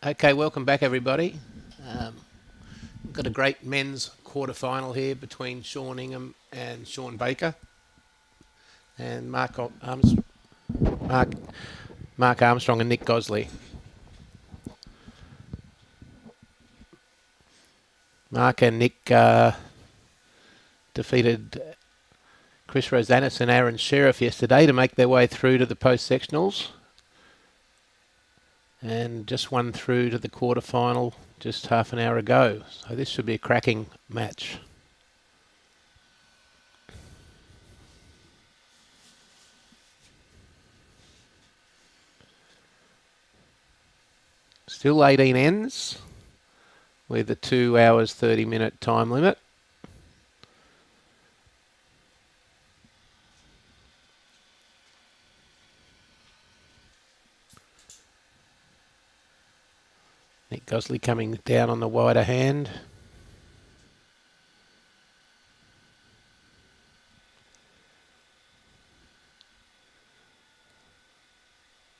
Okay, welcome back, everybody. We've got a great men's quarter-final here between Sean Ingham and Sean Baker. And Mark Armstrong and Nic Gosley. Mark and Nick defeated Chris Rosanis and Aaron Sheriff yesterday to make their way through to the post-sectionals. And just won through to the quarter-final just half an hour ago. So this should be a cracking match. Still 18 ends with a 2 hours 30-minute time limit. Nic Gosley coming down on the wider hand.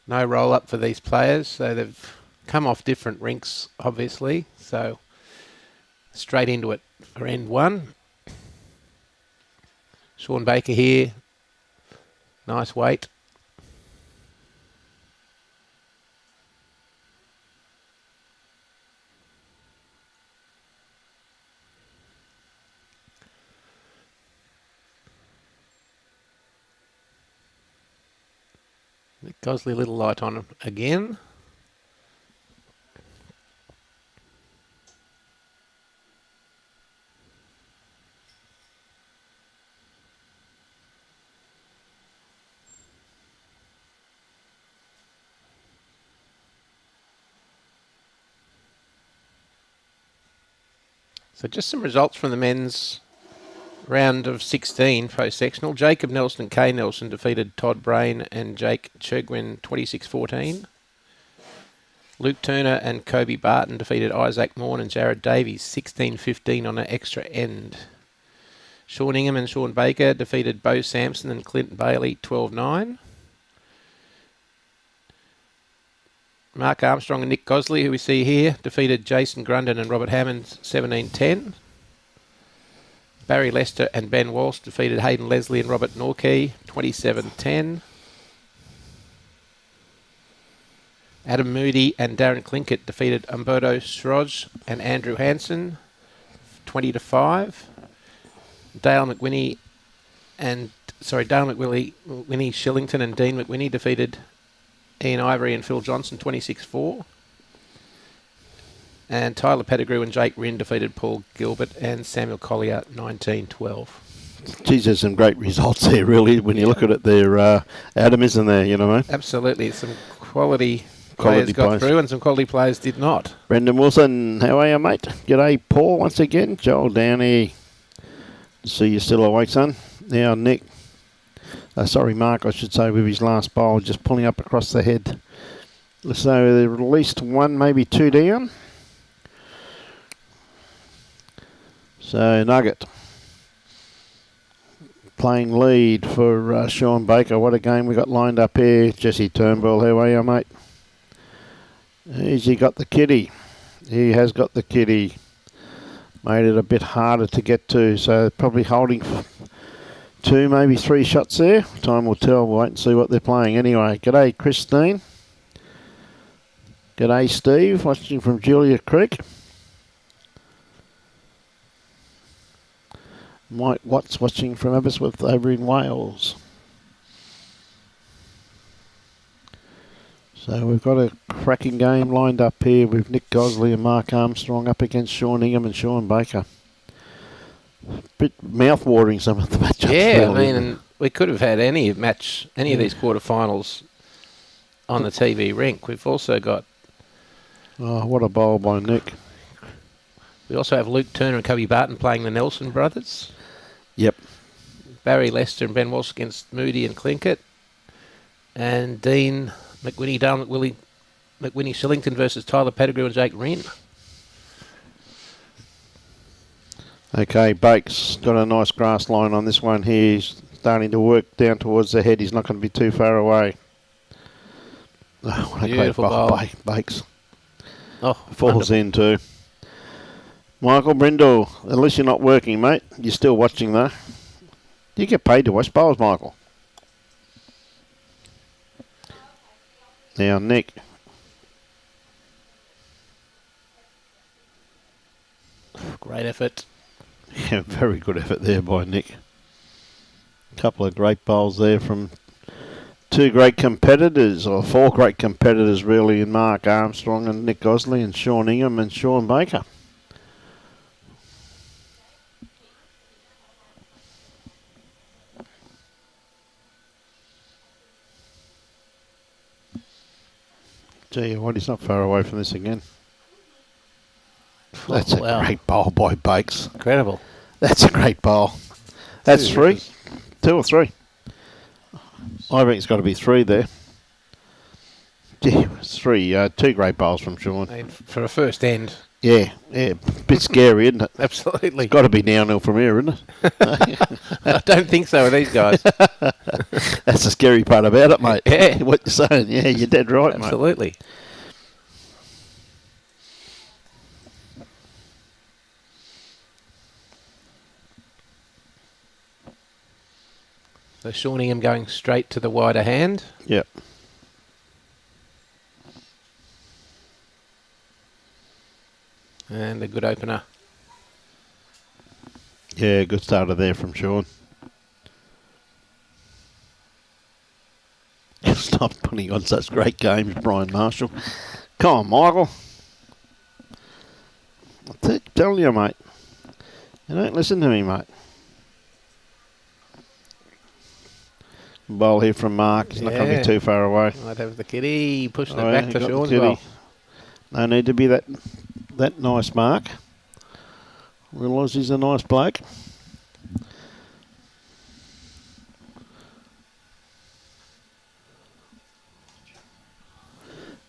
No roll-up for these players, so they've come off different rinks, obviously. So straight into it for end one. Sean Baker here. Nice weight. Nic Gosley, a little light on him again. So just some results from the men's round of 16 post-sectional. Jacob Nelson and Kay Nelson defeated Todd Brain and Jake Churgwin 26-14. Luke Turner and Kobe Barton defeated Isaac Morn and Jared Davies 16-15 on an extra end. Sean Ingham and Sean Baker defeated Bo Sampson and Clint Bailey 12-9. Mark Armstrong and Nic Gosley, who we see here, defeated Jason Grundon and Robert Hammond 17-10. Barry Lester and Ben Walsh defeated Hayden Leslie and Robert Norkey 27-10. Adam Moody and Darren Clinkett defeated Umberto Shroj and Andrew Hansen 20-5. Dale McWhinney Shillington and Dean McWhinney defeated Ian Ivory and Phil Johnson 26-4. And Tyler Pettigrew and Jake Rinn defeated Paul Gilbert and Samuel Collier 19-12. Geez, there's some great results there, really, when you look at it there. Adam, isn't there, you know what I mean? Absolutely. Some quality players got through and some quality players did not. Brendan Wilson, how are you, mate? G'day, Paul, once again. Joel Downey, see you still awake, son. Now, Nick. Mark, I should say, with his last bowl, just pulling up across the head. So they're at least one, maybe two down. So Nugget playing lead for Sean Baker. What a game we got lined up here. Jesse Turnbull, how are you, mate? Has he got the kitty? He has got the kitty. Made it a bit harder to get to, so probably holding 2, maybe 3 shots there. Time will tell. We'll wait and see what they're playing. Anyway, g'day, Christine. G'day, Steve, watching from Julia Creek. Mike Watts watching from Aberystwyth over in Wales. So we've got a cracking game lined up here with Nic Gosley and Mark Armstrong up against Sean Ingham and Sean Baker. Bit mouth-watering, some of the matchups. Yeah, I mean, and we could have had any of these quarterfinals on the TV rink. We've also got... Oh, what a bowl by Nick. We also have Luke Turner and Kobe Barton playing the Nelson brothers. Yep. Barry Lester and Ben Walsh against Moody and Clinkett. And Dean McWhinney, Dale McWhinney Shillington versus Tyler Pettigrew and Jake Rinn. Okay, Bakes got a nice grass line on this one here. He's starting to work down towards the head. He's not going to be too far away. Oh, what a beautiful great bowl, bowl. Bakes. Oh, falls wonderful. in too. Michael Brindle, at least you're not working, mate. You're still watching though. You get paid to watch bowls, Michael. Now, Nick. Great effort. Yeah, very good effort there by Nick. A couple of great bowls there from two great competitors, or four great competitors really, in Mark Armstrong and Nic Gosley and Sean Ingham and Sean Baker. Gee, what, he's not far away from this again. That's a great bowl by Bakes. Incredible. That's a great bowl. That's three. 2 or 3. I reckon it's got to be 3 there. Gee, it's 3. 2 great bowls from Sean. And for a first end. Yeah. Bit scary, isn't it? Absolutely. It's got to be downhill from here, isn't it? I don't think so with these guys. That's the scary part about it, mate. Yeah. What you're saying. Yeah, you're dead right, mate. Absolutely. So Sean Ingham going straight to the wider hand. Yep. And a good opener. Yeah, good starter there from Sean. Stop putting on such great games, Brian Marshall. Come on, Michael. I'm telling you, mate. You don't listen to me, mate. Bowl here from Mark. He's not going to be too far away. Might have the kitty pushing it back to got Sean the as well. No need to be that nice, Mark. Realise he's a nice bloke.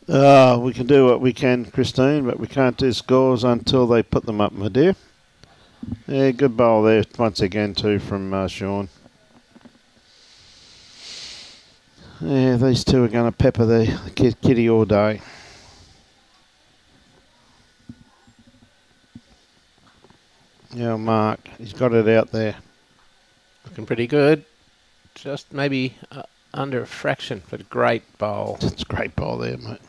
We can do what we can, Christine, but we can't do scores until they put them up, my dear. Yeah, good bowl there once again too from Sean. Yeah, these two are going to pepper the kitty all day. Yeah, Mark, he's got it out there. Looking pretty good. Just maybe under a fraction, but a great bowl. It's a great bowl there, mate.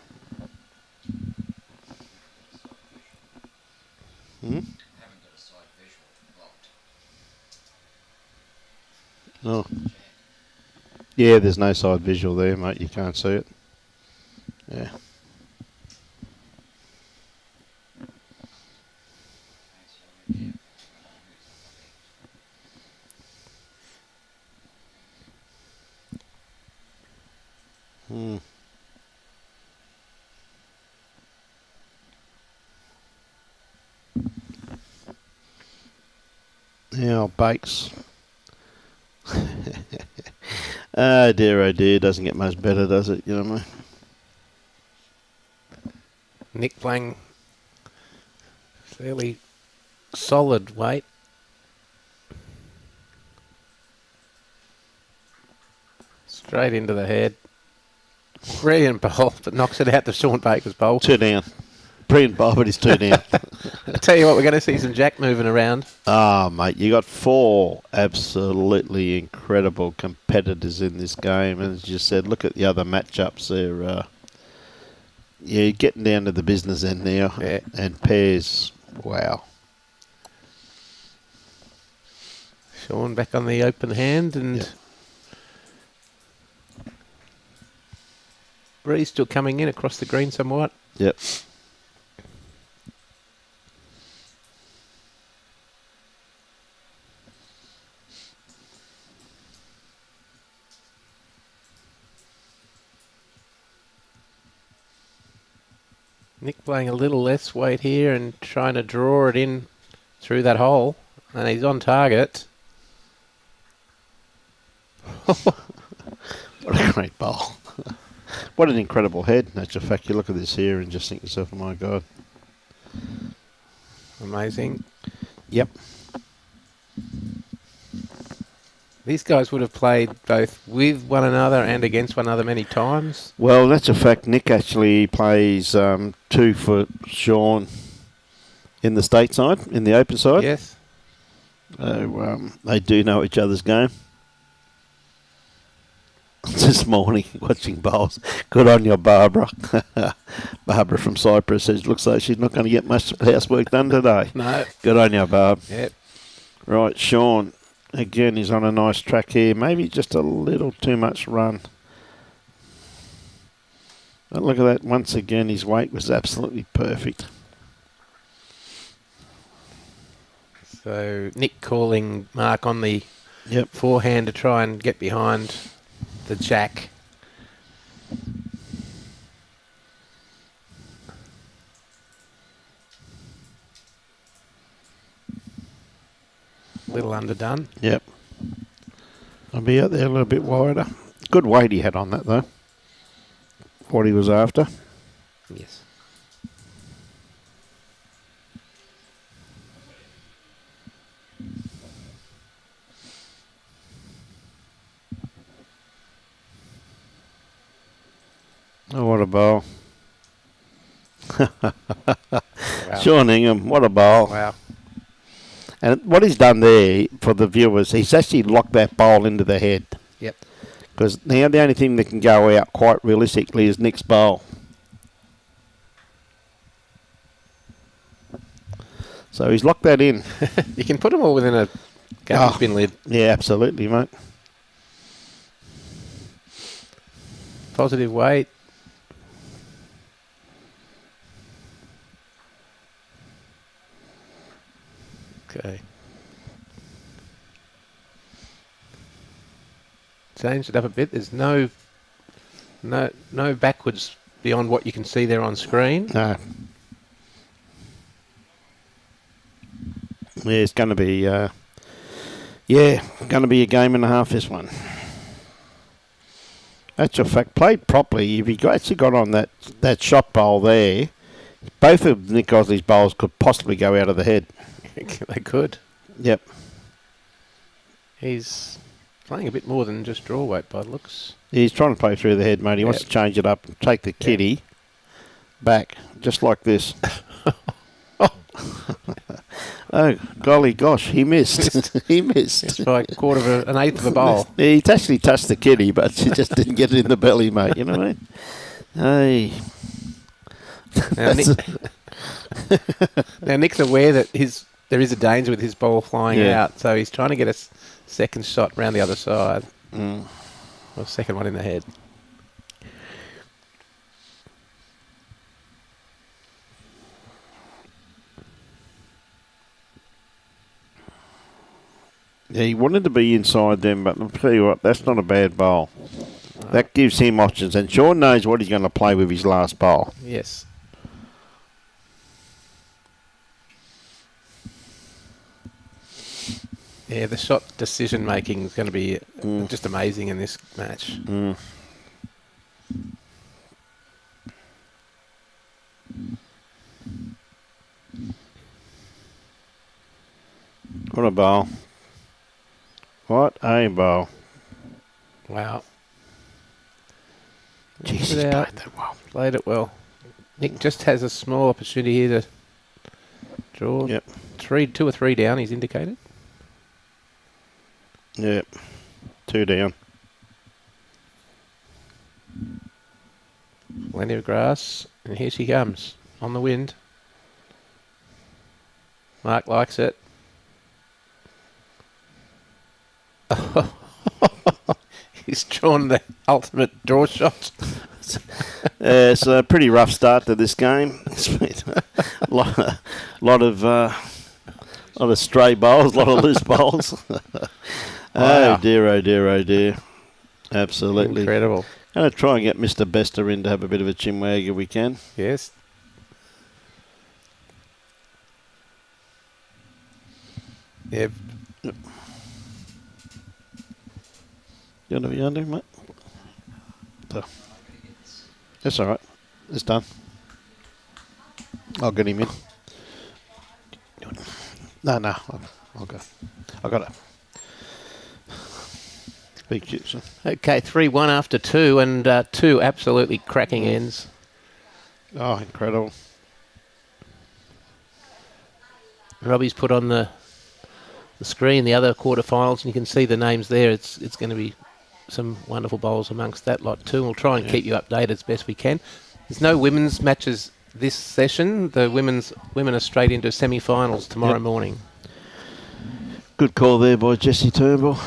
No. Yeah, there's no side visual there, mate. You can't see it. Yeah. Now, Bakes. Oh dear, doesn't get much better, does it? You know what I mean? Nick playing fairly solid weight. Straight into the head. Brilliant bowl, but knocks it out to Sean Baker's bowl. 2 down. Brilliant bowl, but he's 2 down. I tell you what, we're going to see some jack moving around. Ah, mate, you got 4 absolutely incredible competitors in this game, and as you said, look at the other matchups there. Yeah, getting down to the business end now, and pairs. Wow. Sean back on the open hand, and breeze still coming in across the green somewhat. Yep. Nick playing a little less weight here and trying to draw it in through that hole. And he's on target. What a great bowl. What an incredible head. In actual fact, you look at this here and just think to yourself, oh my God. Amazing. Yep. These guys would have played both with one another and against one another many times. Well, that's a fact. Nick actually plays 2 for Sean in the stateside, in the open side. Yes. So they do know each other's game. This morning, watching bowls. Good on you, Barbara. Barbara from Cyprus says, looks like she's not going to get much housework done today. No. Good on you, Barb. Yep. Right, Sean, again, he's on a nice track here. Maybe just a little too much run. But look at that. Once again, his weight was absolutely perfect. So Nick calling Mark on the Yep. forehand to try and get behind the jack. Little underdone. Yep. I'll be out there a little bit wider. Good weight he had on that, though. What he was after. Yes. Oh, what a bowl. Wow. Sean Ingham, what a bowl. Wow. And what he's done there, for the viewers, he's actually locked that bowl into the head. Yep. Because now the only thing that can go out quite realistically is Nick's bowl. So he's locked that in. You can put them all within a garbage bin lid. Yeah, absolutely, mate. Positive weight. Okay. Changed it up a bit. There's no backwards beyond what you can see there on screen. No. Yeah, it's going to be, going to be a game and a half, this one. That's a fact. Played properly. If he actually got on that shot bowl there, both of Nic Gosley's bowls could possibly go out of the head. They could. Yep. He's playing a bit more than just draw weight by the looks. He's trying to play through the head, mate. He wants to change it up and take the kitty back, just like this. Oh, golly gosh, he missed. He missed. It's by an eighth of a bowl. He actually touched the kitty, but she just didn't get it in the belly, mate. You know what I mean? Hey. Now Nick's aware that there is a danger with his ball flying out, so he's trying to get a second shot round the other side. Or second one in the head. Yeah, he wanted to be inside them, but I'll tell you what, that's not a bad bowl. That gives him options, and Sean knows what he's going to play with his last bowl. Yes. Yeah, the shot decision making is going to be just amazing in this match. What a bowl. What a bowl. Wow. Jeez, he's played that well. Played it well. Nick just has a small opportunity here to draw. Yep. 2 or 3 down, he's indicated. Yep. 2 down. Plenty of grass, and here she comes on the wind. Mark likes it. He's drawn the ultimate draw shot. It's a pretty rough start to this game. It's been a lot of stray bowls, a lot of loose bowls. Wow. Oh dear, oh dear, oh dear. Absolutely. Incredible. Going to try and get Mr. Bester in to have a bit of a chinwag if we can. Yes. Yep. You want to be under, mate? So, that's all right. It's done. I'll get him in. No, I'll go. I got it. Big chips. Okay, 3-1 after 2, and 2 absolutely cracking ends. Oh, incredible. Robbie's put on the screen the other quarterfinals, and you can see the names there. It's going to be some wonderful bowls amongst that lot too. We'll try and keep you updated as best we can. There's no women's matches this session. The women are straight into semi-finals tomorrow morning. Good call there by Jesse Turnbull.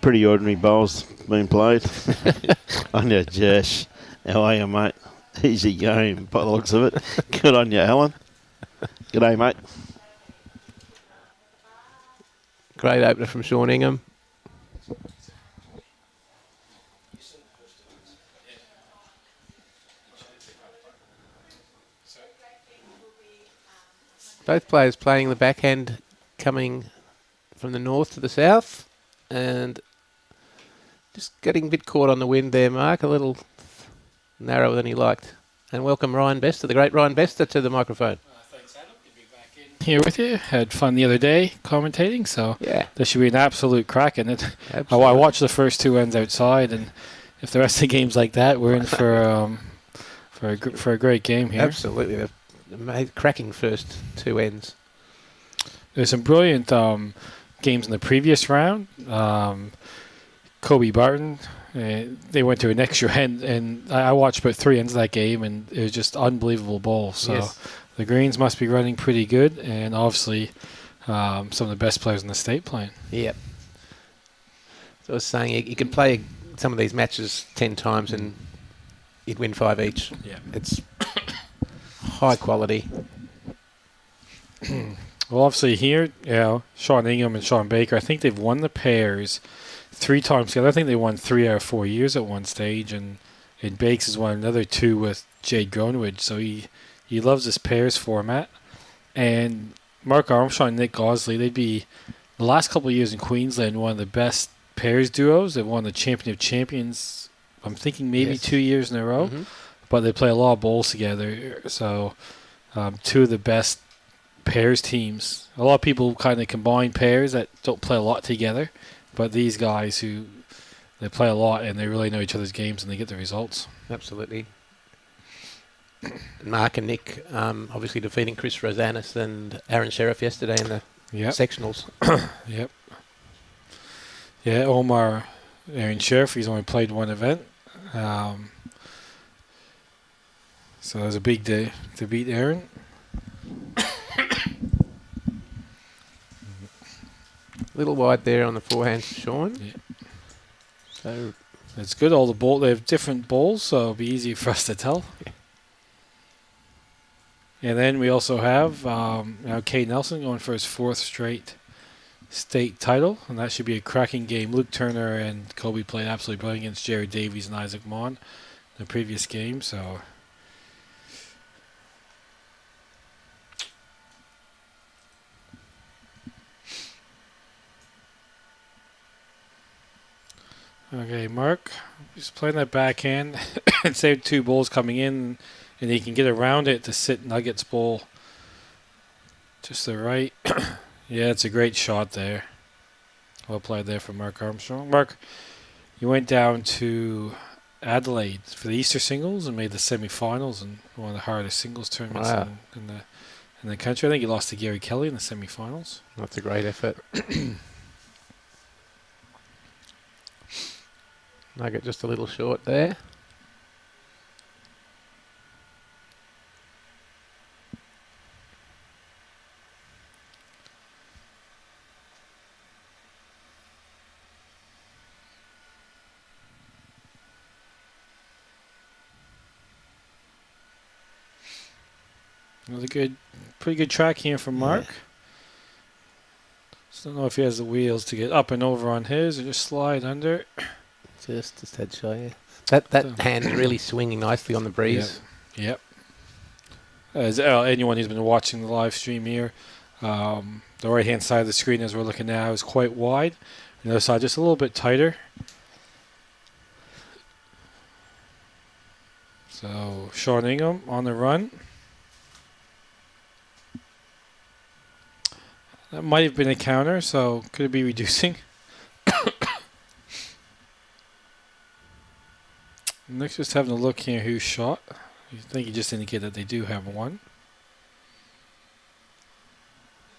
Pretty ordinary bowls being played. On you, Jess. How are you, mate? Easy game by the looks of it. Good on you, Alan. G'day, mate. Great opener from Sean Ingham. Both players playing the backhand, coming from the north to the south, and just getting a bit caught on the wind there, Mark. A little narrower than he liked. And welcome Ryan Bester, the great Ryan Bester, to the microphone. Thanks, Adam. Good to be back in here with you. Had fun the other day commentating, so yeah, there should be an absolute crack in it. I watched the first 2 ends outside, and if the rest of the game's like that, we're in for a great game here. Absolutely. Cracking first 2 ends. There's some brilliant games in the previous round. Kobe Barton, they went to an extra end, and I watched about 3 ends of that game, and it was just unbelievable bowls. So the Greens must be running pretty good, and obviously some of the best players in the state playing. Yep. So I was saying you could play some of these matches 10 times and you'd win 5 each. Yeah. It's high quality. Well, obviously here, Sean Ingham and Sean Baker, I think they've won the pairs 3 times together. I think they won 3 out of 4 years at one stage, and Bakes has won another 2 with Jade Gronwood, so he loves this pairs format. And Mark Armstrong Nic Gosley, they'd be, the last couple of years in Queensland, one of the best pairs duos. They've won the Champion of Champions, I'm thinking maybe 2 years in a row, but they play a lot of bowls together, so 2 of the best pairs teams. A lot of people kind of combine pairs that don't play a lot together, but these guys they play a lot and they really know each other's games and they get the results. Absolutely. Mark and Nick obviously defeating Chris Rosanis and Aaron Sheriff yesterday in the sectionals. Yep. Yeah, Omar Aaron Sheriff, he's only played 1 event. So it was a big day to beat Aaron. A little wide there on the forehand for Sean. Yeah. So it's good. They have different balls, so it'll be easy for us to tell. Yeah. And then we also have Kay Nelson going for his 4th straight state title, and that should be a cracking game. Luke Turner and Kobe played absolutely brilliant against Jared Davies and Isaac Mon in the previous game, so... Okay, Mark, just playing that backhand and save 2 balls coming in, and he can get around it to sit Nuggets ball just the right. Yeah, it's a great shot there. Well played there from Mark Armstrong. Mark, you went down to Adelaide for the Easter singles and made the semi-finals in one of the hardest singles tournaments in the country. I think you lost to Gary Kelly in the semi-finals. That's a great effort. Nugget just a little short there. Another pretty good track here from Mark. Just don't know if he has the wheels to get up and over on his or just slide under. Just head shy, That hand's really swinging nicely on the breeze. Yep. As anyone who's been watching the live stream here, the right-hand side of the screen as we're looking now is quite wide. The other side just a little bit tighter. So Sean Ingham on the run. That might have been a counter, so could it be reducing? Nick's just having a look here who shot. I think he just indicated that they do have one.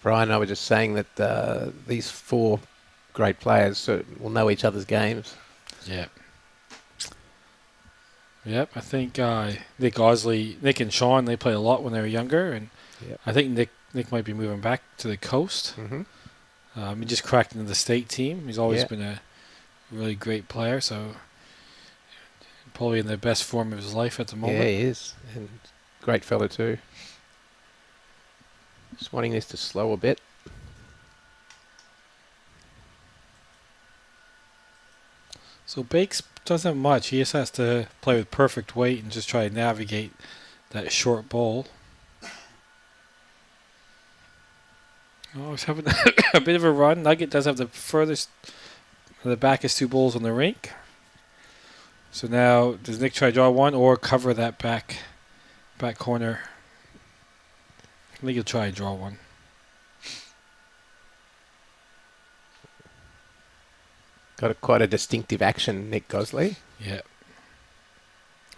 Brian and I were just saying that these four great players will know each other's games. Yeah. Yep, I think Nic Gosley, Nick and Sean, they played a lot when they were younger, and Yep. I think Nick might be moving back to the coast. Mm-hmm. He just cracked into the state team. He's always Yeah. been a really great player, so probably in the best form of his life at the moment. Yeah, he is. And great fella too. Just wanting this to slow a bit. So Bakes doesn't have much. He just has to play with perfect weight and just try to navigate that short bowl. Oh, he's having a bit of a run. Nugget does have the backest two bowls on the rink. So now, does Nick try to draw one or cover that back corner? I think he'll try to draw one. Got quite a distinctive action, Nic Gosley. Yeah.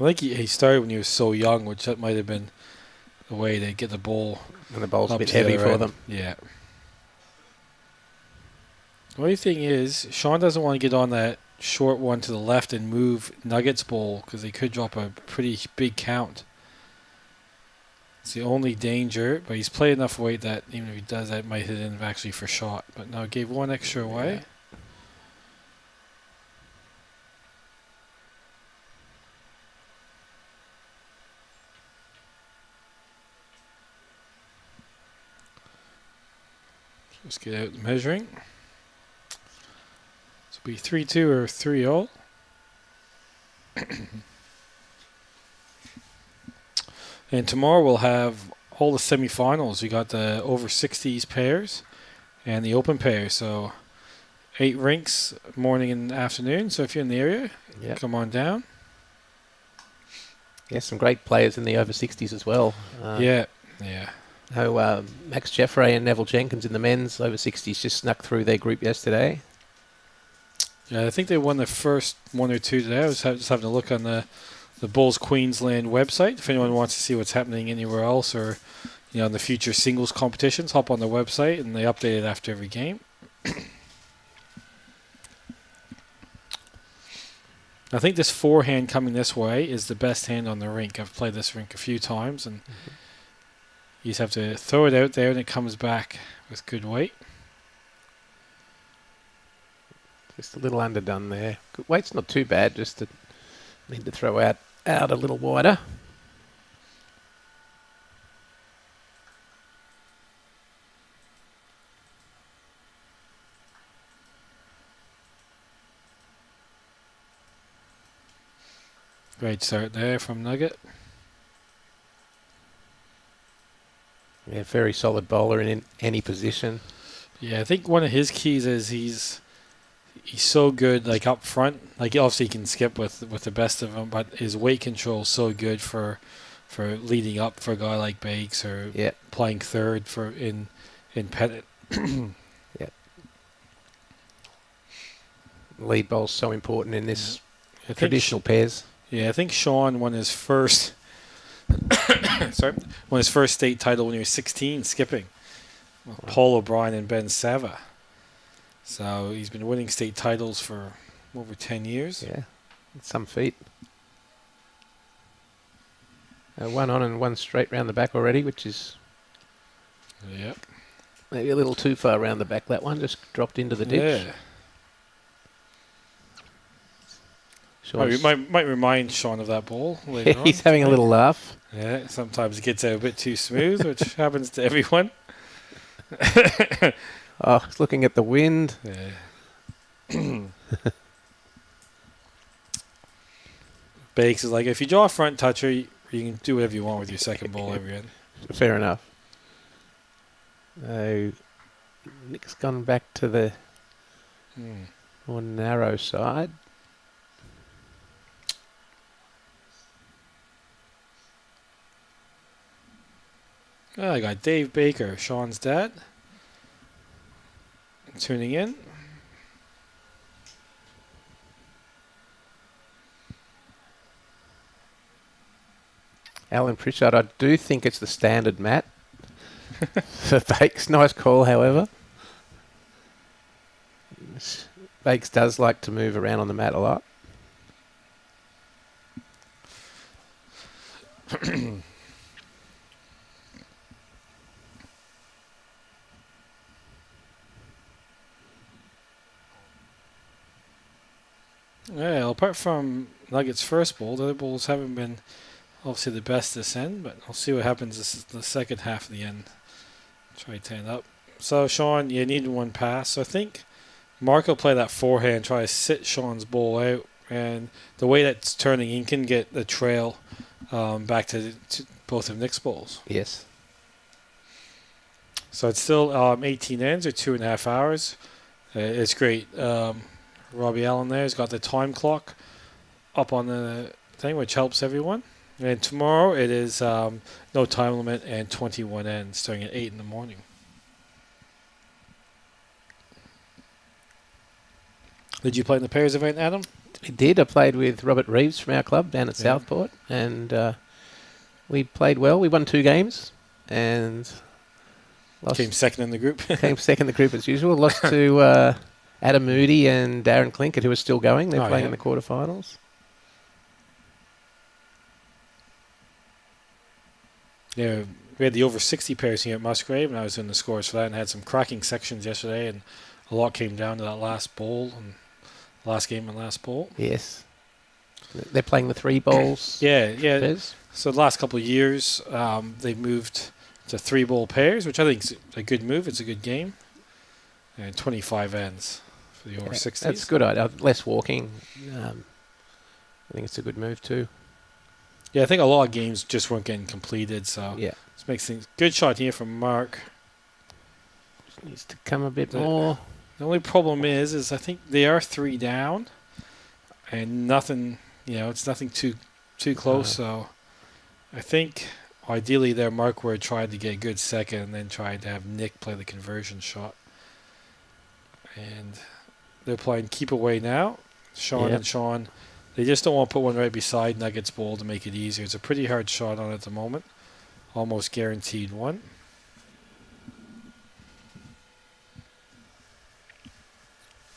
I think he started when he was so young, which that might have been the way to get the ball. And the bowl's a Up bit to the heavy other for end. them. Yeah. The only thing is, Sean doesn't want to get on that short one to the left and move Nuggets bowl because they could drop a pretty big count. It's the only danger, but he's played enough weight that even if he does that, it might hit in actually for shot. But now gave one extra away. Let's get out the measuring. So it'll be 3-2 or 3-0. And tomorrow we'll have all the semifinals. We got the over 60s pairs and the open pairs. So 8 rinks morning and afternoon. So if you're in the area, Yep. come on down. Yeah, some great players in the over 60s as well. Yeah. Max Jeffrey and Neville Jenkins in the men's over 60s just snuck through their group yesterday. Yeah, I think they won the first one or two today. I was just having a look on the Bulls Queensland website. If anyone wants to see what's happening anywhere else or in the future singles competitions, hop on the website and they update it after every game. I think this forehand coming this way is the best hand on the rink. I've played this rink a few times, and you just have to throw it out there and it comes back with good weight. Just a little underdone there. Good weight's not too bad, just to need to throw out a little wider. Great start there from Nugget. Yeah, very solid bowler in any position. Yeah, I think one of his keys is he's so good like up front. Like obviously he can skip with the best of them, but his weight control is so good for leading up for a guy like Bakes or playing third for in Pettit. Yeah. Lead bowl's so important in this traditional pairs. Yeah, I think Sean won his first won his first state title when he was 16 skipping. Paul O'Brien and Ben Sava. So he's been winning state titles for over 10 years. Yeah, some feat. One on and one straight round the back already, which is maybe a little too far round the back. That one just dropped into the ditch. Yeah. Might remind Sean of that ball later on. He's having a little laugh. Yeah, sometimes it gets out a bit too smooth, which happens to everyone. Oh, he's looking at the wind. Yeah. Bakes is like, if you draw a front toucher, you can do whatever you want with your second ball every end. Fair enough. Nick's gone back to the more narrow side. I got Dave Baker, Sean's dad, tuning in. Alan Pritchard. I do think it's the standard mat for Bakes. Nice call, however. Bakes does like to move around on the mat a lot. Yeah, apart from Nuggets' first bowl, the other bowls haven't been obviously the best this end, but I'll see what happens this is the second half of the end. Try to end up. So, Sean, you need one pass. So I think Mark will play that forehand, try to sit Sean's bowl out, and the way that's turning, he can get the trail back to both of Nic's bowls. Yes. So it's still 18 ends or 2.5 hours. It's great. Robbie Allen there has got the time clock up on the thing, which helps everyone. And tomorrow it is no time limit and 21 ends, starting at 8 in the morning. Did you play in the pairs event, Adam? I did. I played with Robert Reeves from our club down at Southport, and we played well. We won 2 games and lost. Came second in the group. Came second in the group as usual. Lost to Adam Moody and Darren Clinkett, who are still going. They're playing in the quarterfinals. Yeah, we had the over 60 pairs here at Musgrave, and I was doing the scores for that and had some cracking sections yesterday, and a lot came down to that last bowl and last game and last bowl. Yes. They're playing the 3 bowls. Yeah. Pairs. So the last couple of years, they've moved to 3 bowl pairs, which I think is a good move. It's a good game. And 25 ends for the over 60s. That's good. Less walking. I think it's a good move too. Yeah, I think a lot of games just weren't getting completed, so yeah, this makes things good. Shot here from Mark. Just needs to come a bit more. The only problem is I think they are 3 down, and nothing. It's nothing too close. So I think ideally there Mark would have tried to get a good second, and then tried to have Nic play the conversion shot. And they're playing keep away now. Sean and Sean. They just don't want to put one right beside Nuggets bowl to make it easier. It's a pretty hard shot on at the moment. Almost guaranteed one.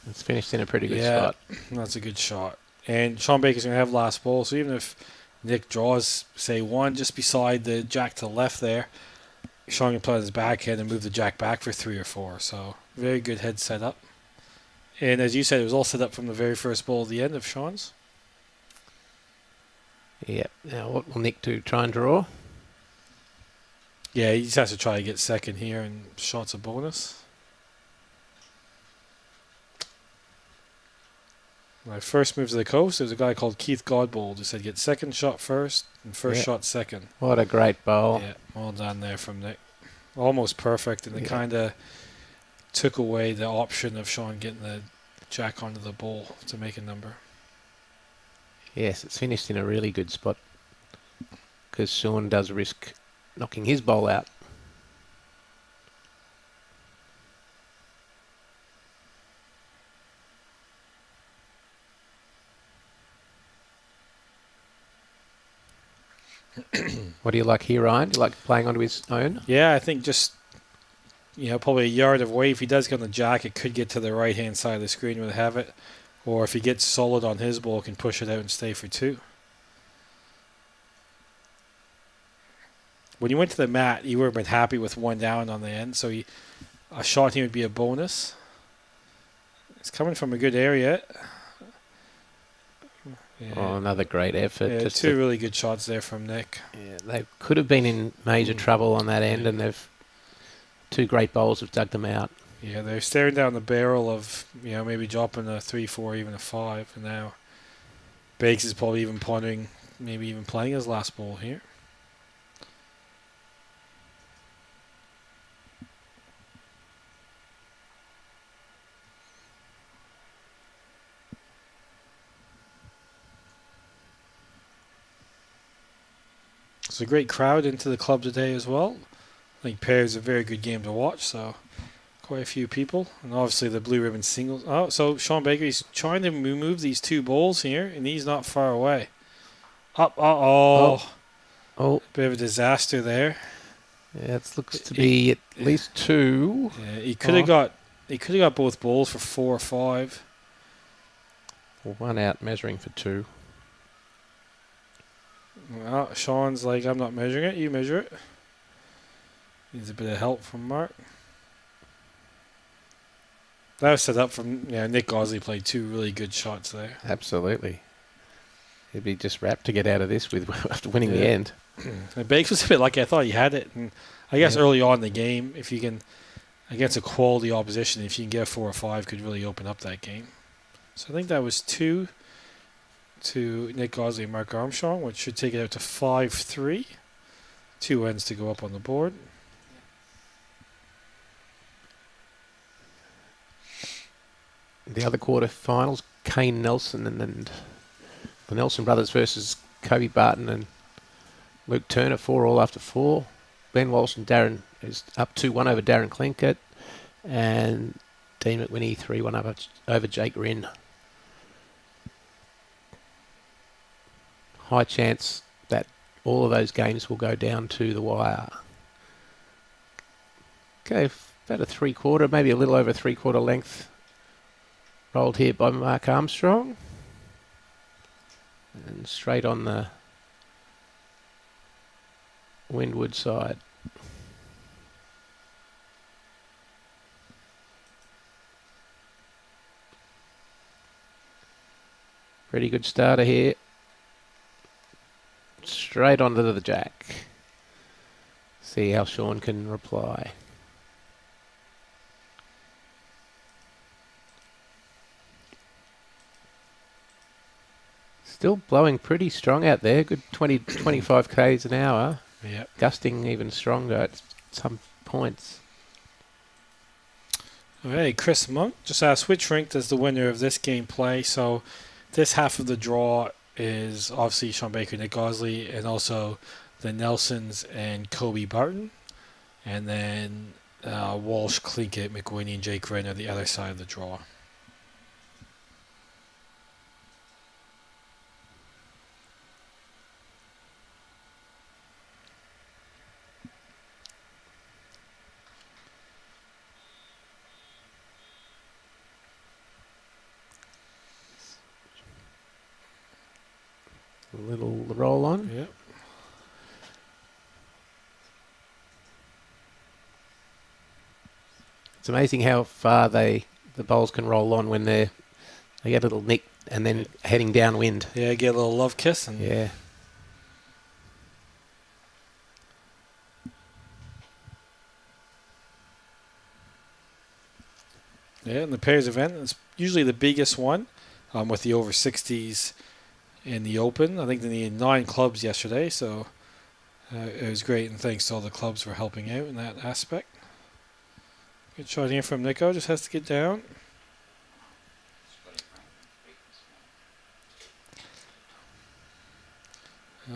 It's finished in a pretty good spot. That's a good shot. And Sean Baker's going to have last bowl, so even if Nic draws, say, 1 just beside the jack to the left there, Sean can play on his backhand and move the jack back for 3 or 4. So very good head setup. And as you said, it was all set up from the very first bowl at the end of Sean's. Yeah. Now, what will Nic do? Try and draw? Yeah, he just has to try to get second here, and shot's a bonus. My first move to the coast, there's a guy called Keith Godbold who said get second shot first and first shot second. What a great bowl. Yeah, well done there from Nic. Almost perfect, and it kind of took away the option of Sean getting the jack onto the bowl to make a number. Yes, it's finished in a really good spot because Sean does risk knocking his bowl out. What do you like here, Ryan? Do you like playing onto his own? Yeah, I think just, probably a yard of weight. If he does get on the jack, it could get to the right-hand side of the screen where they have it. Or if he gets solid on his ball, can push it out and stay for 2. When you went to the mat, you would have been happy with 1 down on the end, so a shot here would be a bonus. It's coming from a good area. Yeah. Oh, another great effort. Yeah, 2 really good shots there from Nic. Yeah, they could have been in major trouble on that end, and 2 great bowls have dug them out. Yeah, they're staring down the barrel of, maybe dropping a 3, 4, even a 5. And now Bakes is probably even pondering, maybe even playing his last bowl here. It's a great crowd into the club today as well. I think pairs a very good game to watch, so quite a few people. And obviously the blue ribbon singles. Oh, so Sean Baker, he's trying to move these 2 bowls here, and he's not far away. Up, Oh, Bit of a disaster there. yeah, it looks to be at least 2. Yeah, he could have got both balls for 4 or 5. Or 1 out measuring for 2. Well, Sean's like, I'm not measuring it. You measure it. Needs a bit of help from Mark. That was set up from Nic Gosley played 2 really good shots there. Absolutely. He'd be just wrapped to get out of this with after winning the end. And Bakes was a bit lucky. I thought he had it, and I guess early on in the game, if you can against a quality opposition, if you can get 4 or 5, could really open up that game. So I think that was 2 to Nic Gosley and Mark Armstrong, which should take it out to 5-3. 2 ends to go up on the board. The other quarterfinals, Kane Nelson and the Nelson brothers versus Kobe Barton and Luke Turner, 4 all after 4. Ben Walsh and Darren is up 2-1 over Darren Klinkert, and Dean McWhinney 3-1 over Jake Rinn. High chance that all of those games will go down to the wire. Okay, about a 3/4, maybe a little over 3/4 length. Rolled here by Mark Armstrong. And straight on the windward side. Pretty good starter here. Straight onto the jack. See how Sean can reply. Still blowing pretty strong out there. Good 20, 25 k's an hour. Yep. Gusting even stronger at some points. Okay, Chris Monk just asked which rink does the winner of this game play. So this half of the draw is obviously Sean Baker, Nic Gosley, and also the Nelsons and Kobe Barton. And then Walsh, Klinkert, McWhinney, and Jake Rinn are the other side of the draw. A little roll on. Yep. It's amazing how far the bowls can roll on when they get a little nick and then heading downwind. Yeah, get a little love kiss. And Yeah. Yeah, in the pairs event, it's usually the biggest one with the over 60s in the Open. I think they needed 9 clubs yesterday, so it was great, and thanks to all the clubs for helping out in that aspect. Good shot here from Nico, just has to get down.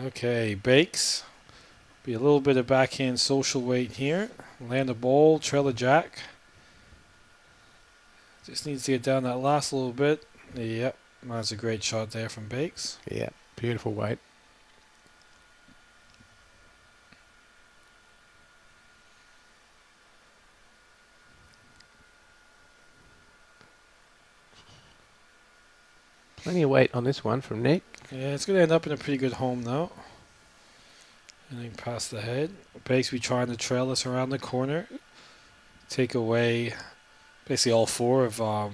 Okay, Bakes. Be a little bit of backhand social weight here. Land a ball, trail a jack. Just needs to get down that last little bit. Yep, that's a great shot there from Bakes. Yeah, beautiful weight. Plenty of weight on this one from Nick. Yeah, it's going to end up in a pretty good home though. And then past the head. Bakes be trying to trail us around the corner. Take away basically all 4 of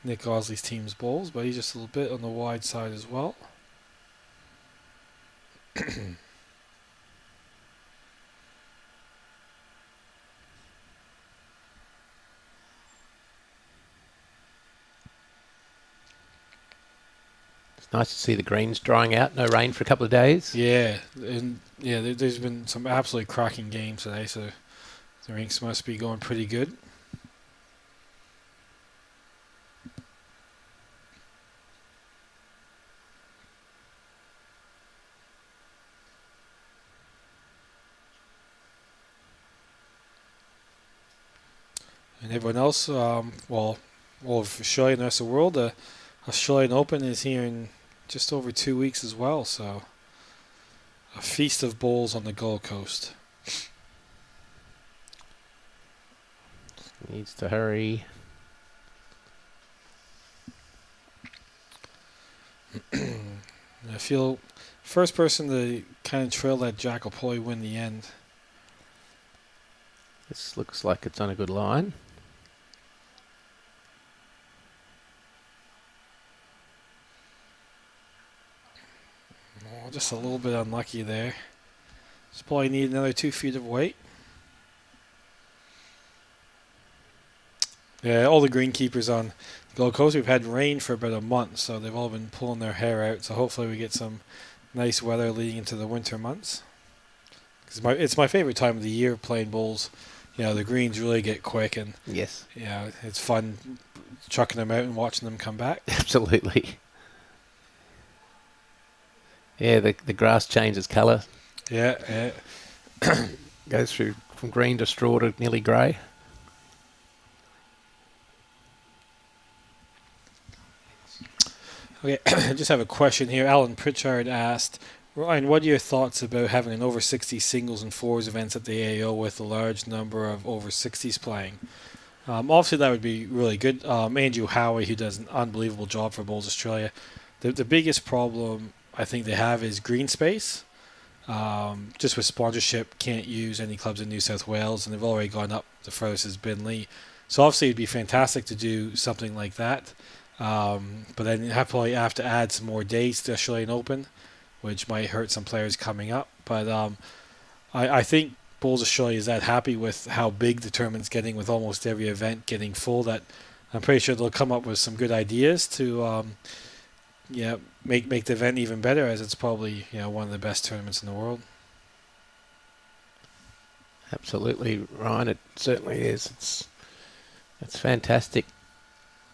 Nic Gosley's team's bowls, but he's just a little bit on the wide side as well. It's nice to see the greens drying out. No rain for a couple of days. Yeah, and there's been some absolutely cracking games today, so the rinks must be going pretty good. And everyone else, all of Australia and the rest of the world, the Australian Open is here in just over 2 weeks as well. So A feast of bowls on the Gold Coast. Needs to hurry. I feel first person to kind of trail that Jack will probably win the end. This looks like it's on a good line. Oh, just a little bit unlucky there. Just probably need another 2 feet of weight. Yeah, all the greenkeepers on the Gold Coast, we've had rain for about a month, so they've all been pulling their hair out. So hopefully we get some nice weather leading into the winter months. It's my favorite time of the year playing bowls. You know, the greens really get quick, and Yes, you know, it's fun chucking them out and watching them come back. absolutely. Yeah, the grass changes colour. Yeah. Goes through from green to straw to nearly grey. Okay, I just have a question here. Alan Pritchard asked, Ryan, what are your thoughts about having an over 60 singles and fours events at the AO with a large number of over 60s playing? Obviously, that would be really good. Andrew Howie, who does an unbelievable job for Bowls Australia, the biggest problem I think they have is green space. Just with sponsorship, can't use any clubs in New South Wales, and they've already gone up the furthest as Binley. So obviously, it'd be fantastic to do something like that. But then you probably have to add some more days to the Australian Open, which might hurt some players coming up. But I think Bowls Australia is that happy with how big the tournament's getting, with almost every event getting full, that I'm pretty sure they'll come up with some good ideas to make the event even better, as it's probably one of the best tournaments in the world. Absolutely, Ryan. It certainly is. It's fantastic.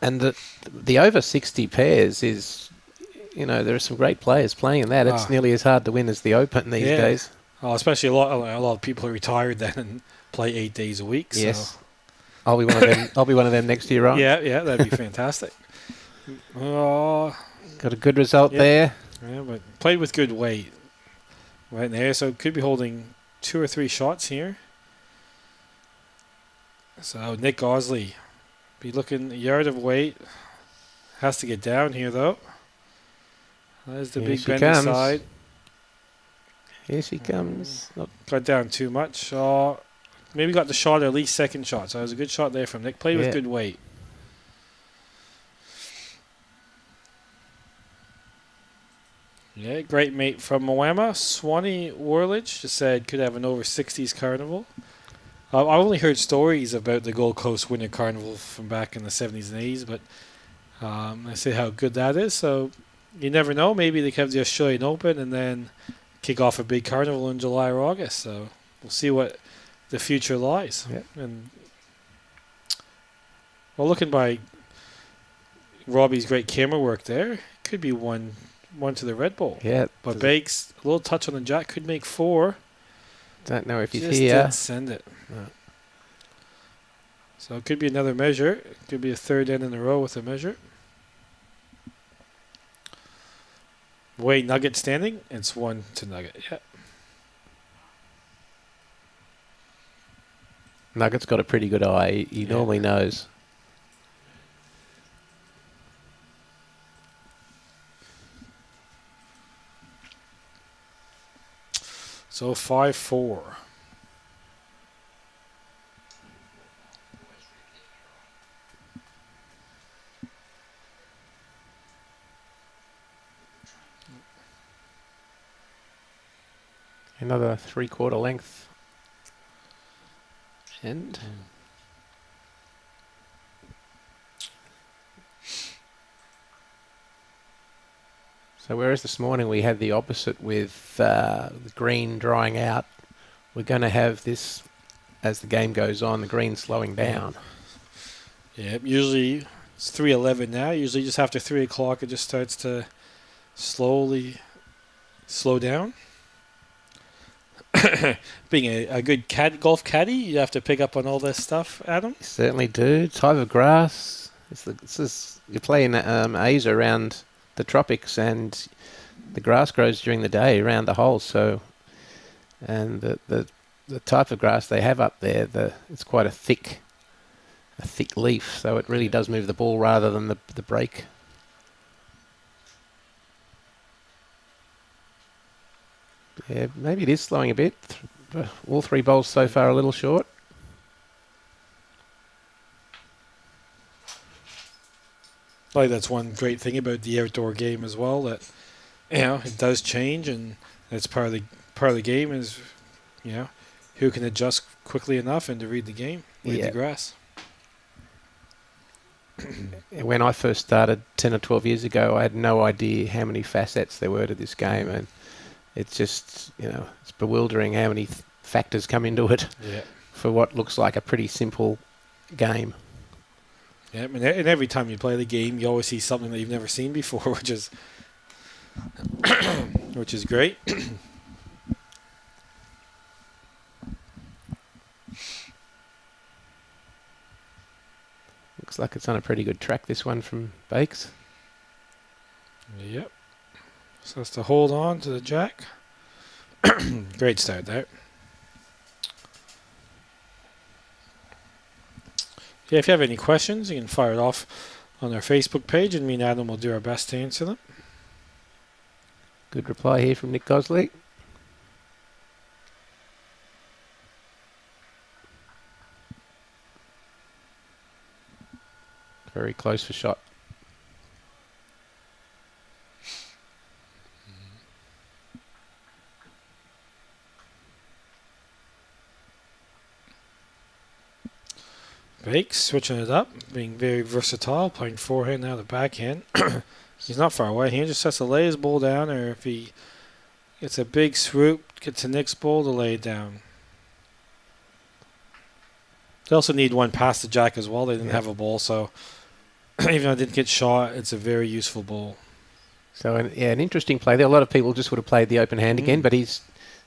And the over 60 pairs is, there are some great players playing in that. It's nearly as hard to win as the Open these days. Oh, especially a lot of people are retired then and play 8 days a week. Yes, so. I'll be one of them. I'll be one of them next year, Ryan. Yeah, that'd be fantastic. Got a good result there. Yeah, but played with good weight right there, so could be holding 2 or 3 shots here. So Nic Gosley be looking a yard of weight. Has to get down here though. There's the big bendy side. Here she comes. Got down too much. Maybe got the shot, or at least second shot. So it was a good shot there from Nick. Played with good weight. Yeah, great mate from Moama. Swanee Worledge just said could have an over 60s carnival. I've only heard stories about the Gold Coast Winter Carnival from back in the 70s and 80s, but I say how good that is. So you never know. Maybe they could have the Australian Open and then kick off a big carnival in July or August. So we'll see what the future lies. Yep. And well, looking by Robbie's great camera work there, could be one to the Red Bull. Yeah. But Bakes, a little touch on the jack, could make 4. Don't know if he's Just here. didn't send it. No. So it could be another measure. It could be a third end in a row with a measure. Way Nugget standing. It's 1 to Nugget. Yeah. Nugget's got a pretty good eye. He normally knows. So 5-4. Another 3/4 length. And so whereas this morning we had the opposite with the green drying out, we're going to have this, as the game goes on, the green slowing down. Yeah, usually it's 3:11 now. Usually just after 3 o'clock it just starts to slowly slow down. Being a good golf caddy, you have to pick up on all this stuff, Adam. You certainly do. Type of grass. You're playing Asia around the tropics, and the grass grows during the day around the holes, so and the type of grass they have up there, it's quite a thick leaf, so it really does move the ball rather than the break. Yeah, maybe it is slowing a bit. All 3 bowls so far a little short. Like that's one great thing about the outdoor game as well, that it does change, and it's part of the game is who can adjust quickly enough and to read the game, read the grass. When I first started 10 or 12 years ago, I had no idea how many facets there were to this game, and it's just, it's bewildering how many factors come into it for what looks like a pretty simple game. Yeah, and every time you play the game, you always see something that you've never seen before, which is great. Looks like it's on a pretty good track, this one from Bakes. Yep. So it's to hold on to the jack. Great start there. Yeah, if you have any questions, you can fire it off on our Facebook page, and me and Adam will do our best to answer them. Good reply here from Nic Gosley. Very close for shot. Bakes switching it up, being very versatile, playing forehand now the backhand. He's not far away. He just has to lay his ball down, or if he gets a big swoop, gets a Nick's ball to lay it down. They also need one past the jack as well. They didn't have a ball, so even though it didn't get shot, it's a very useful ball. So, an interesting play there. A lot of people just would have played the open hand again, but he's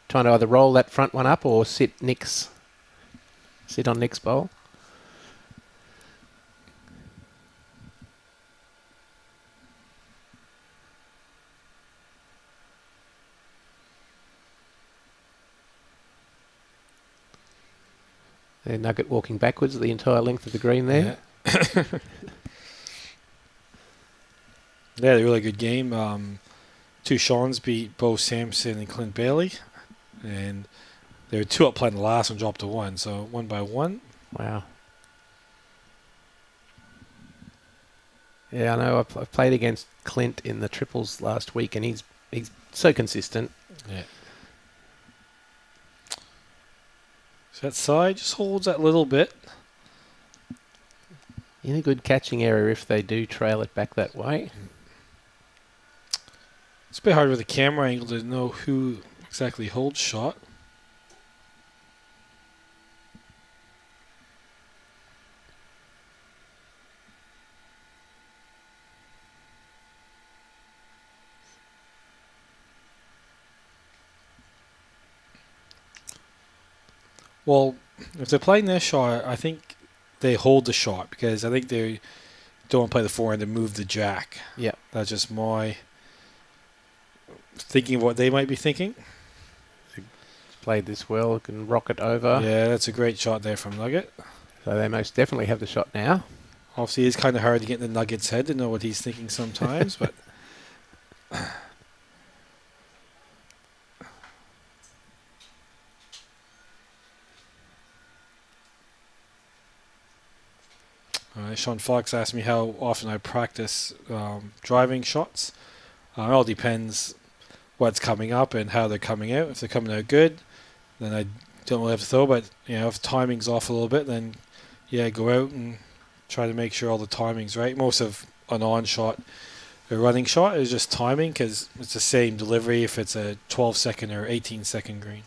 trying to either roll that front one up or sit on Nick's bowl. Nugget walking backwards the entire length of the green there. Yeah. They had a really good game. 2 Seans beat Bo Sampson and Clint Bailey. And they were 2 up playing the last one, dropped to 1. So 1 by 1. Wow. Yeah, I know. I played against Clint in the triples last week, and he's so consistent. Yeah. So that side just holds that little bit. In a good catching area if they do trail it back that way. It's a bit hard with the camera angle to know who exactly holds shot. Well, if they're playing this shot, I think they hold the shot, because I think they don't want to play the forehand and move the jack. Yeah. That's just my thinking of what they might be thinking. Played this well, can rock it over. Yeah, that's a great shot there from Nugget. So they most definitely have the shot now. Obviously, it's kind of hard to get in the Nugget's head to know what he's thinking sometimes, but... Sean Fox asked me how often I practice driving shots. It all depends what's coming up and how they're coming out. If they're coming out good, then I don't really have to throw. But if timing's off a little bit, then go out and try to make sure all the timing's right. Most of an on shot, a running shot, is just timing, because it's the same delivery if it's a 12-second or 18-second green.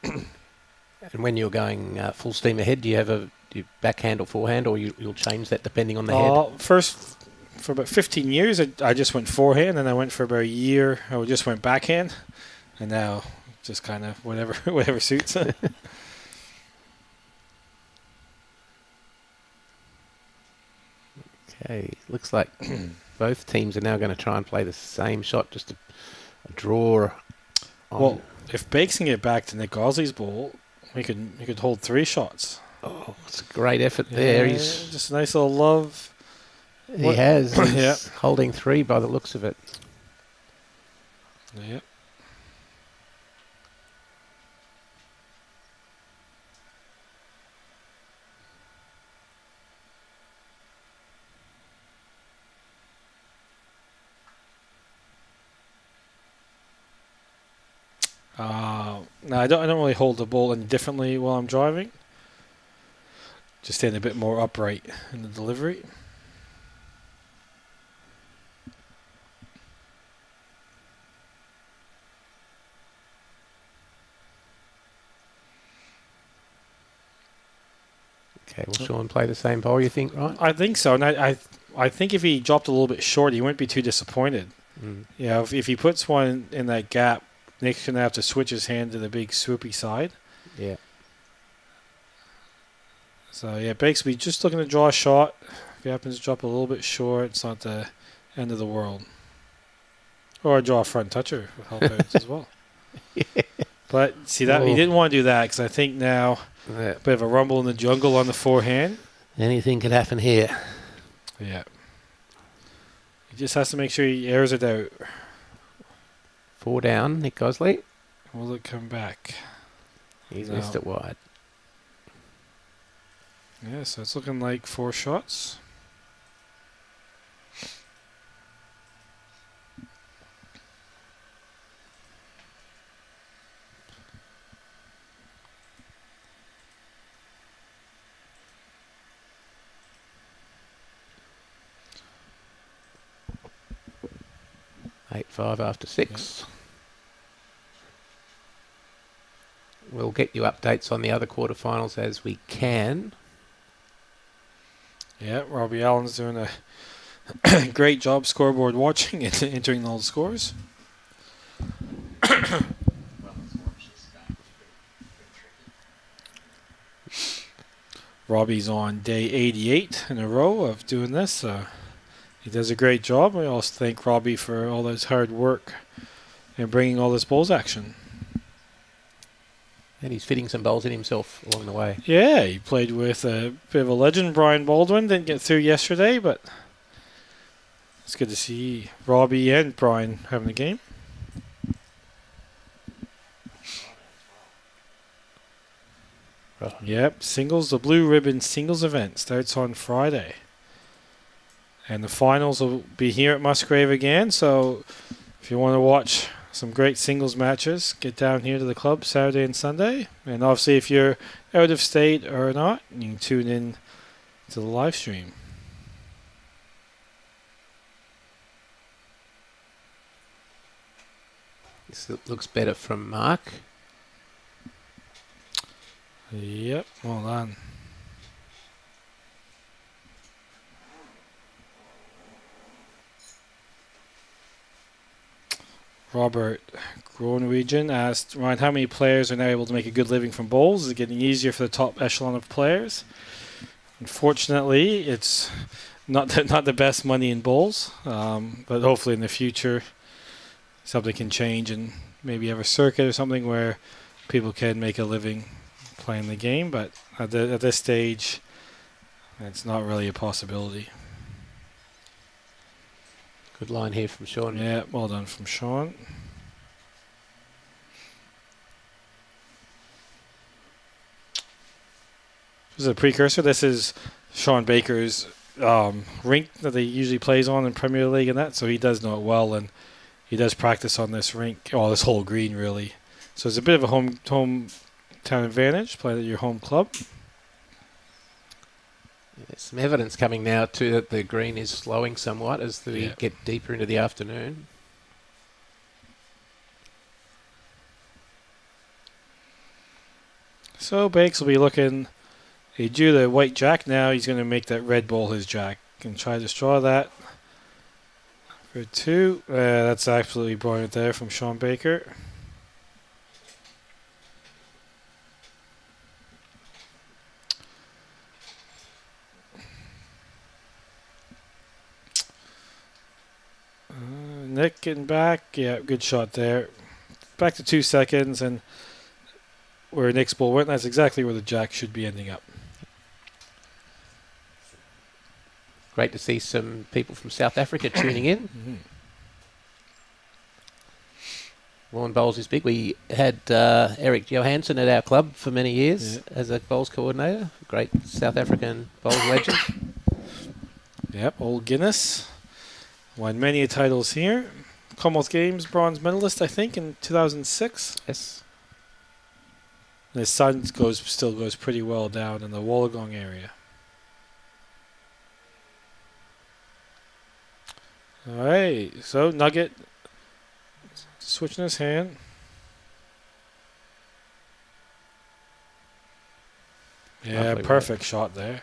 And when you're going full steam ahead, do you backhand or forehand, or you'll change that depending on the head? First, for about 15 years, I just went forehand, and I went for about a year, I just went backhand, and now just kind of whatever suits. Okay, looks like both teams are now going to try and play the same shot, just a draw. Well, if Bakes can get back to Nic Gosley's ball, we could hold 3 shots. Oh, it's a great effort there. He's just a nice little love. He's holding 3 by the looks of it. Yep. No, I don't really hold the ball any differently while I'm driving. Just stand a bit more upright in the delivery. Okay, will Sean play the same bowl, you think, right? I think so, and I think if he dropped a little bit short, he wouldn't be too disappointed. Yeah, if he puts one in that gap, Nick's going to have to switch his hand to the big swoopy side. Yeah. So, yeah, Bakes will be just looking to draw a shot. If he happens to drop a little bit short, it's not the end of the world. Or draw a front toucher with help outs as well. Yeah. But, see, that he didn't want to do that because I think now a bit of a rumble in the jungle on the forehand. Anything could happen here. Yeah. He just has to make sure he airs it out. 4 down, Nic Gosley. Will it come back? He's missed it wide. Yeah, so it's looking like 4 shots. Eight 5 after 6. Yeah. We'll get you updates on the other quarterfinals as we can. Yeah, Robbie Allen's doing a great job scoreboard watching and entering all the scores. Robbie's on day 88 in a row of doing this. He does a great job. We also thank Robbie for all his hard work and bringing all this bowls action. And he's fitting some bowls in himself along the way. Yeah, he played with a bit of a legend, Brian Baldwin. Didn't get through yesterday, but it's good to see Robbie and Brian having a game. Right. Yep, singles, the Blue Ribbon singles event starts on Friday. And the finals will be here at Musgrave again, so if you want to watch some great singles matches, get down here to the club Saturday and Sunday. And obviously if you're out of state or not, you can tune in to the live stream. This looks better from Mark. Yep, well done. Robert Groenwegen asked, Ryan, how many players are now able to make a good living from bowls? Is it getting easier for the top echelon of players? Unfortunately, it's not the best money in bowls, but hopefully in the future something can change and maybe have a circuit or something where people can make a living playing the game. But at this stage, it's not really a possibility. Good line here from Sean. Yeah, well done from Sean. This is a precursor. This is Sean Baker's rink that he usually plays on in Premier League and that, so he does know it well, and he does practice on this rink, this whole green really. So it's a bit of a hometown advantage, playing at your home club. There's some evidence coming now too that the green is slowing somewhat as we get deeper into the afternoon. So Bakes will be looking. He drew the white jack. Now he's going to make that red ball his jack and try to draw that for 2. That's absolutely brilliant there from Sean Baker. Nick getting back. Yeah, good shot there. Back to 2 seconds, and where Nick's ball went, that's exactly where the jack should be ending up. Great to see some people from South Africa tuning in. Mm-hmm. Lawn Bowls is big. We had Eric Johansson at our club for many years as a bowls coordinator. Great South African bowls legend. Yep, old Guinness. Won many titles here. Commonwealth Games bronze medalist, I think, in 2006. Yes. And his son still goes pretty well down in the Wollongong area. All right, so Nugget switching his hand. Yeah, Lovely perfect shot there.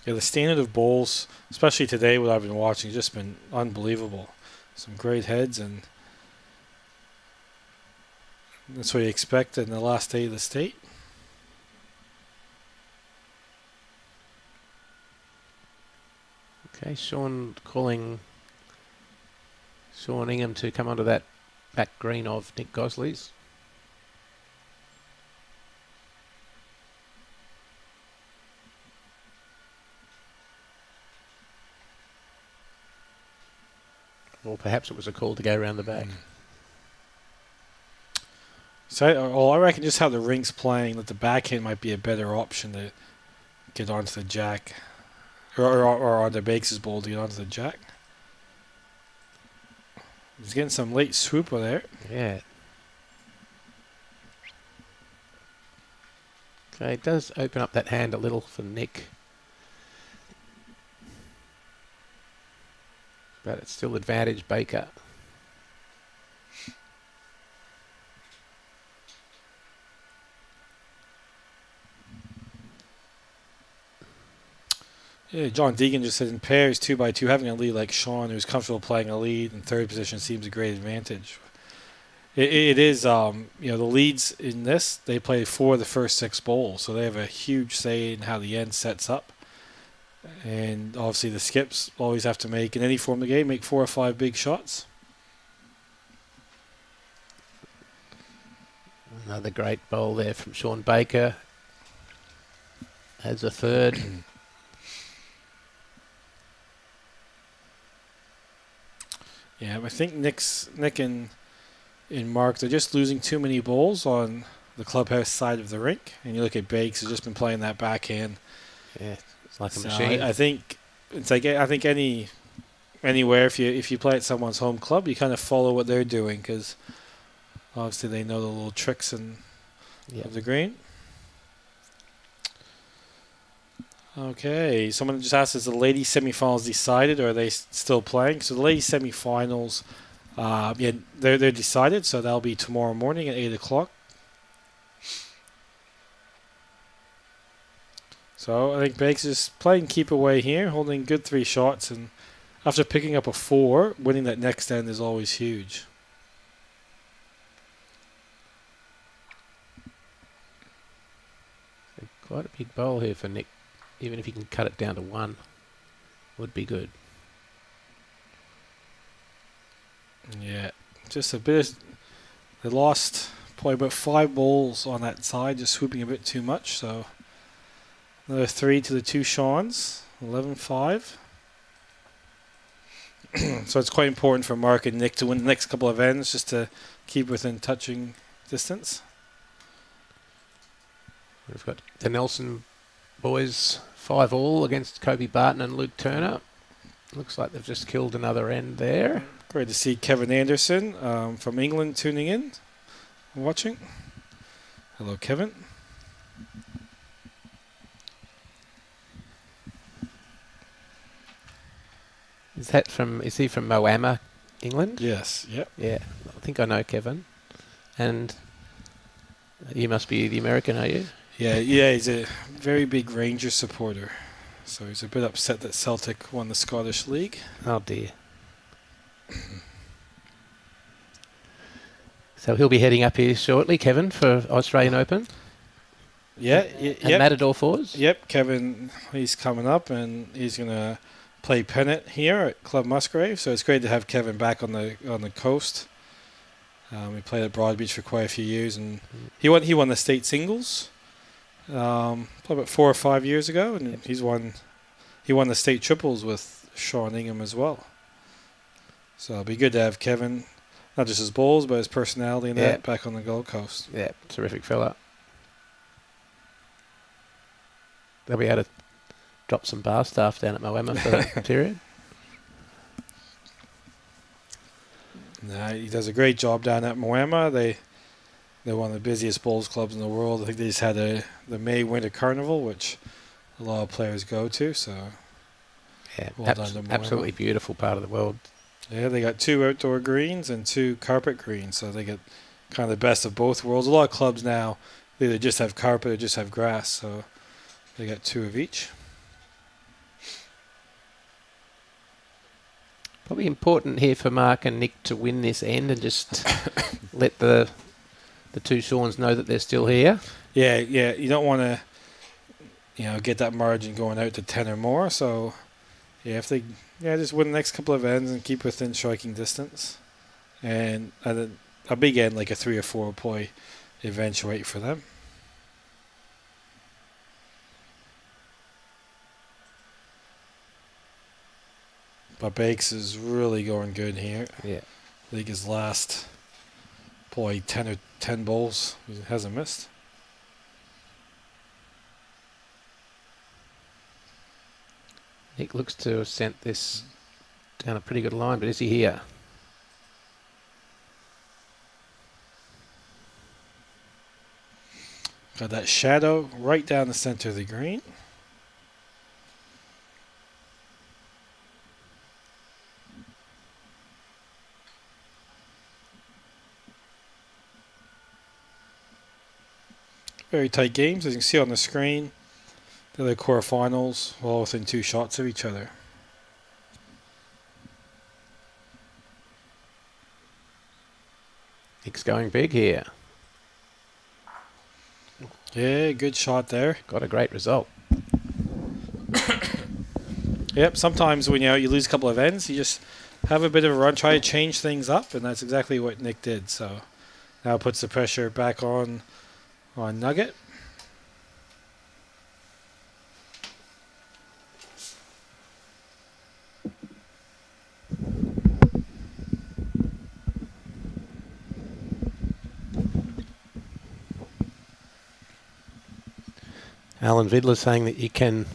Yeah, the standard of bowls, especially today, what I've been watching, has just been unbelievable. Some great heads, and that's what you expect in the last day of the state. Okay, Sean calling Sean Ingham to come onto that back green of Nic Gosley's. Or perhaps it was a call to go around the back. So, I reckon just how the rink's playing, that the backhand might be a better option to get onto the jack. Or onto Bakes' ball to get onto the jack. He's getting some late swooper there. Yeah. Okay, it does open up that hand a little for Nick. But it's still advantage Baker. Yeah, John Deegan just said in pairs 2x2, having a lead like Sean, who's comfortable playing a lead in third position, seems a great advantage. It is, the leads in this, they play 4 of the first 6 bowls, so they have a huge say in how the end sets up. And obviously the skips always have to make, in any form of the game, make 4 or 5 big shots. Another great bowl there from Sean Baker. Has a third. Yeah, I think Nick and Mark, they're just losing too many bowls on the clubhouse side of the rink. And you look at Bakes, who's just been playing that backhand. Yeah, it's like a So machine. I think it's like, I think anywhere if you play at someone's home club, you kind of follow what they're doing, because obviously they know the little tricks of the green. Okay, someone just asked, is the ladies semifinals decided, or are they still playing? So the ladies semifinals, they're decided, so that'll be tomorrow morning at 8 o'clock. So I think Bakes is playing keep away here, holding good 3 shots, and after picking up a 4, winning that next end is always huge. Quite a big bowl here for Nick. Even if he can cut it down to 1, would be good. Yeah, just a bit. They lost probably about 5 bowls on that side, just swooping a bit too much. So another 3 to the 2 Seans, 11-5. So it's quite important for Mark and Nick to win the next couple of ends, just to keep within touching distance. We've got the Nelson boys 5-all against Kobe Barton and Luke Turner. Looks like they've just killed another end there. Great to see Kevin Anderson from England tuning in, watching. Hello, Kevin. Is he from Moama, England? Yes. Yep. Yeah, I think I know Kevin. And you must be the American, are you? Yeah, he's a very big Rangers supporter. So he's a bit upset that Celtic won the Scottish League. Oh dear. So he'll be heading up here shortly, Kevin, for Australian Open. Yeah, And Matador Fours. Yep, Kevin, he's coming up and he's going to play pennant here at Club Musgrave. So it's great to have Kevin back on the coast. He played at Broadbeach for quite a few years, and he won the state singles probably about 4 or 5 years ago, and he won the state triples with Sean Ingham as well. So it'll be good to have Kevin, not just his bowls, but his personality and that back on the Gold Coast. Yeah, terrific fella. They'll be able to drop some bar staff down at Moama for that period. No, he does a great job down at Moama. They're one of the busiest bowls clubs in the world. I think they just had the May Winter Carnival, which a lot of players go to. So yeah, well done to Moama. Absolutely beautiful part of the world. Yeah, they got 2 outdoor greens and 2 carpet greens, so they get kind of the best of both worlds. A lot of clubs now, they either just have carpet or just have grass, so they got 2 of each. Probably important here for Mark and Nick to win this end and just let the 2 Seans know that they're still here. Yeah, you don't want to, get that margin going out to 10 or more. So, if they, just win the next couple of ends and keep within striking distance, and a big end like a 3 or 4 will probably eventuate for them. But Bakes is really going good here. Yeah. I think his last probably 10 bowls he hasn't missed. Nick looks to have sent this down a pretty good line, but is he here? Got that shadow right down the center of the green. Very tight games, as you can see on the screen. The other quarterfinals, all within 2 shots of each other. Nick's going big here. Yeah, good shot there. Got a great result. Yep, sometimes when you lose a couple of ends, you just have a bit of a run, try to change things up, and that's exactly what Nick did. So now it puts the pressure back on Nugget. Alan Vidler saying that you can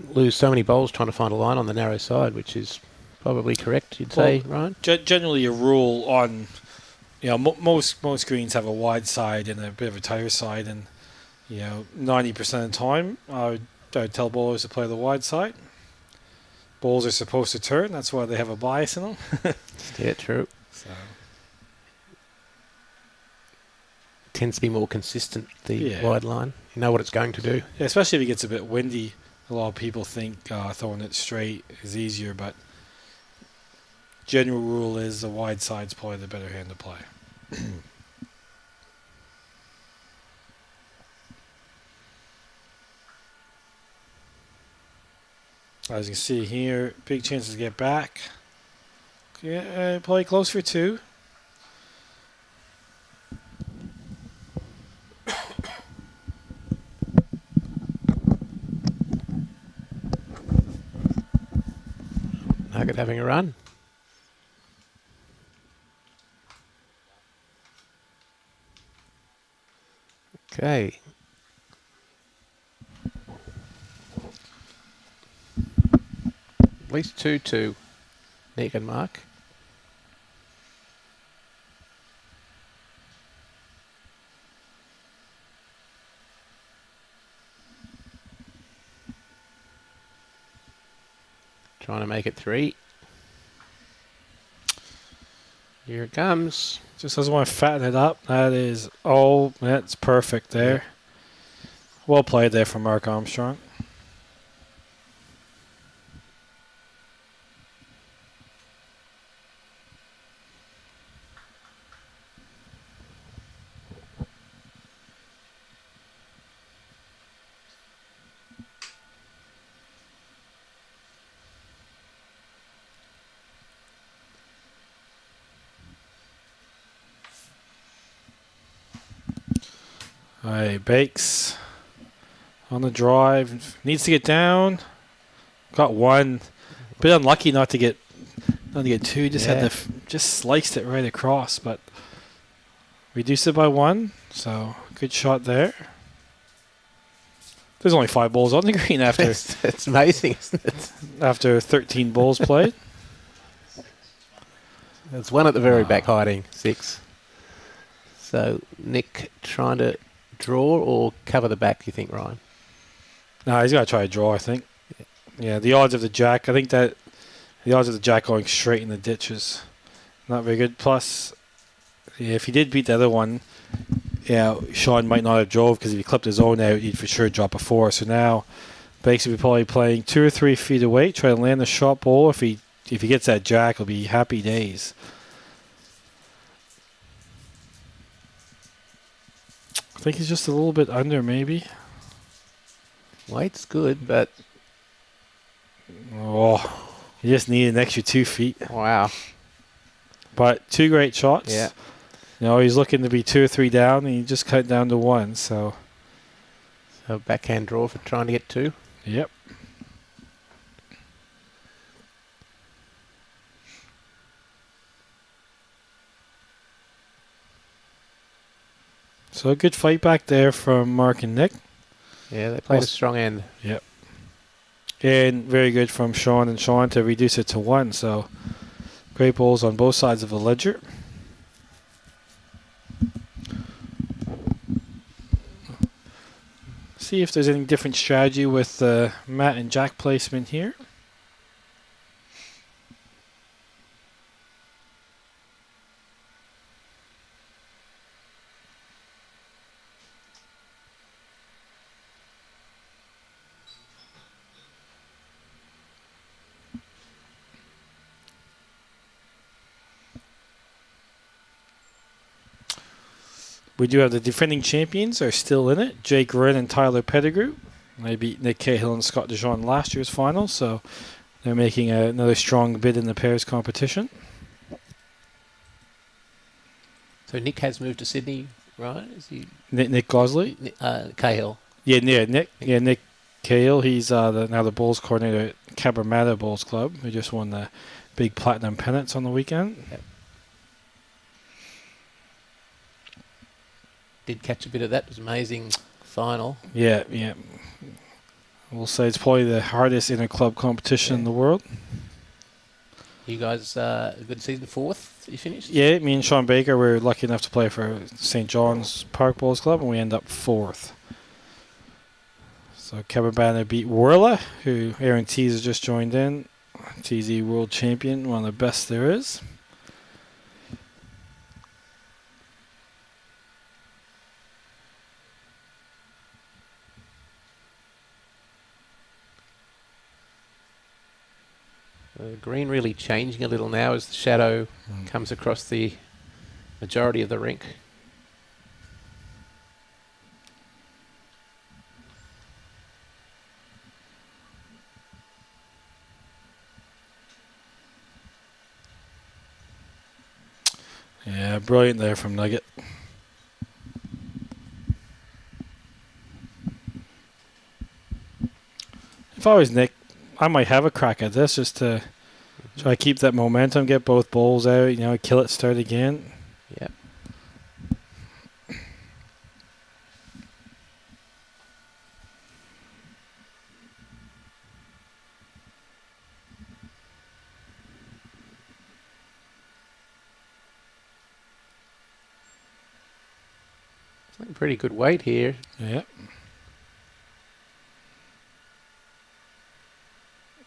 lose so many bowls trying to find a line on the narrow side, which is probably correct, you'd say, Ryan? Generally, a rule on, most greens have a wide side and a bit of a tighter side, and 90% of the time, I would tell bowlers to play the wide side. Bowls are supposed to turn, that's why they have a bias in them. Yeah, true. So. Tends to be more consistent, the wide line. You know what it's going to do. Yeah, especially if it gets a bit windy. A lot of people think throwing it straight is easier, but general rule is the wide side's probably the better hand to play. As you can see here, big chances to get back. Yeah, probably close for 2. Nugget having a run. Okay. At least 2-2, Nick and Mark. Trying to make it 3. Here it comes. Just doesn't want to fatten it up. That's perfect there. Yeah. Well played there from Mark Armstrong. All right, Bakes on the drive. Needs to get down. Got one. Bit unlucky not to get two. Just had just sliced it right across, but reduced it by one. So good shot there. There's only 5 balls on the green after It's amazing, isn't it? after 13 balls played. There's one at the very back hiding, 6. So Nick trying to draw or cover the back, you think, Ryan? No, he's got to try a draw, I think. Yeah, the odds of the jack, I think that the odds of the jack going straight in the ditch is not very good. Plus, yeah, if he did beat the other one, yeah, Sean might not have drove because if he clipped his own out, he'd for sure drop a 4. So now, Bakes will be probably playing 2 or 3 feet away, try to land the shot ball. If he gets that jack, it'll be happy days. I think he's just a little bit under, maybe. Weight's good, but He just needed an extra 2 feet. wow. But 2 great shots. Yeah. He's looking to be 2 or 3 down, and he just cut down to 1. So Backhand draw for trying to get 2. yep. So a good fight back there from Mark and Nick. Yeah, they played a strong end. Yep. And very good from Sean and Sean to reduce it to 1. So great balls on both sides of the ledger. See if there's any different strategy with Matt and Jack placement here. We do have the defending champions are still in it. Jake Wren and Tyler Pettigrew. They beat Nick Cahill and Scott DeJean last year's final, so they're making another strong bid in the pairs competition. So Nick has moved to Sydney, right? Is he Nic Gosley. Cahill? Yeah, Nick Cahill. He's now the Bulls coordinator at Cabramatta Bulls Club. Who just won the big platinum pennants on the weekend. Yep. Did catch a bit of that. It was amazing final. Yeah. We'll say it's probably the hardest inter-club competition in the world. You guys, a good season, 4th you finished? Yeah, me and Sean Baker were lucky enough to play for St. John's Park Bulls Club, and we end up 4th. So Cabramatta beat Worla, who Aaron Tees has just joined in. TZ world champion, one of the best there is. The green really changing a little now as the shadow comes across the majority of the rink. Yeah, brilliant there from Nugget. If I was Nick, I might have a crack at this just to try to keep that momentum, get both bowls out, kill it, start again. Yep. Pretty good weight here. Yep.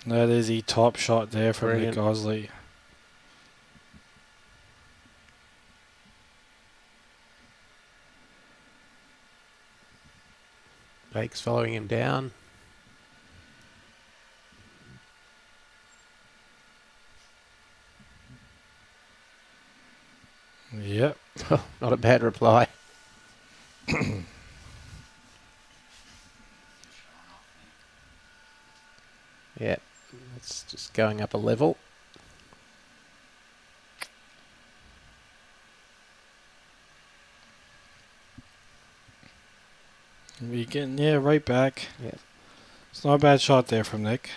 That is the top shot there from Nic Gosley. Bake's following him down. Yep. Not a bad reply. Yeah, it's just going up a level. Be getting, yeah, right back. Yeah. It's not a bad shot there from Nick.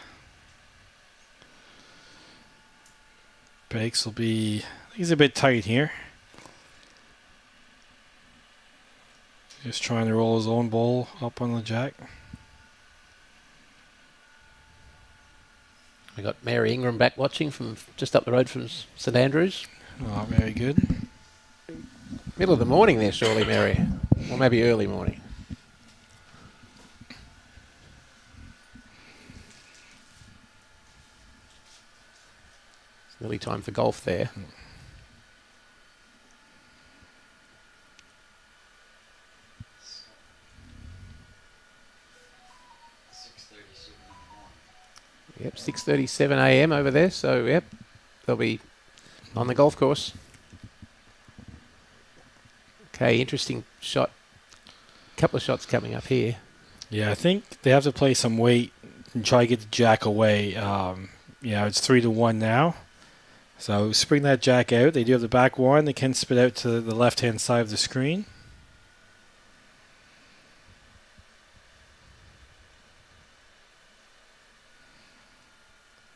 Bakes will be, I think he's a bit tight here. Just trying to roll his own ball up on the jack. We got Mary Ingram back watching from just up the road from St Andrews. Oh, very good. Middle of the morning there, surely, Mary. Or maybe early morning. It's nearly time for golf there. Yep, 6:37 a.m. over there. So, yep, they'll be on the golf course. Okay, interesting shot. Couple of shots coming up here. Yeah, I think they have to play some weight and try to get the jack away. It's 3-1 now. So spring that jack out. They do have the back one. They can spit out to the left-hand side of the screen.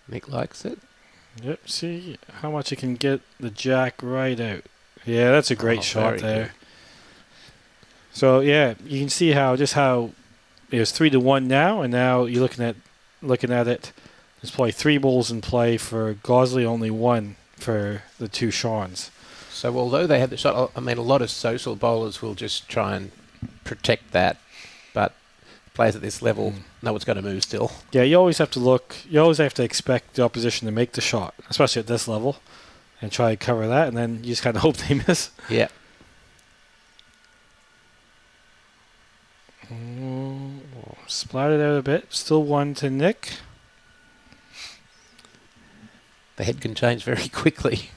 Nick likes it. Yep, see how much it can get the jack right out. Yeah, that's a great shot there. Good. So yeah, you can see how it was 3-1 now, and now you're looking at it. There's probably 3 balls in play for Gosley, only 1 for the 2 Seans. So although they had the shot, I mean, a lot of social bowlers will just try and protect that, but players at this level know it's going to move still. Yeah, you always have to look. You always have to expect the opposition to make the shot, especially at this level, and try to cover that, and then you just kind of hope they miss. Yeah. Splattered out a bit. Still 1 to Nick. The head can change very quickly.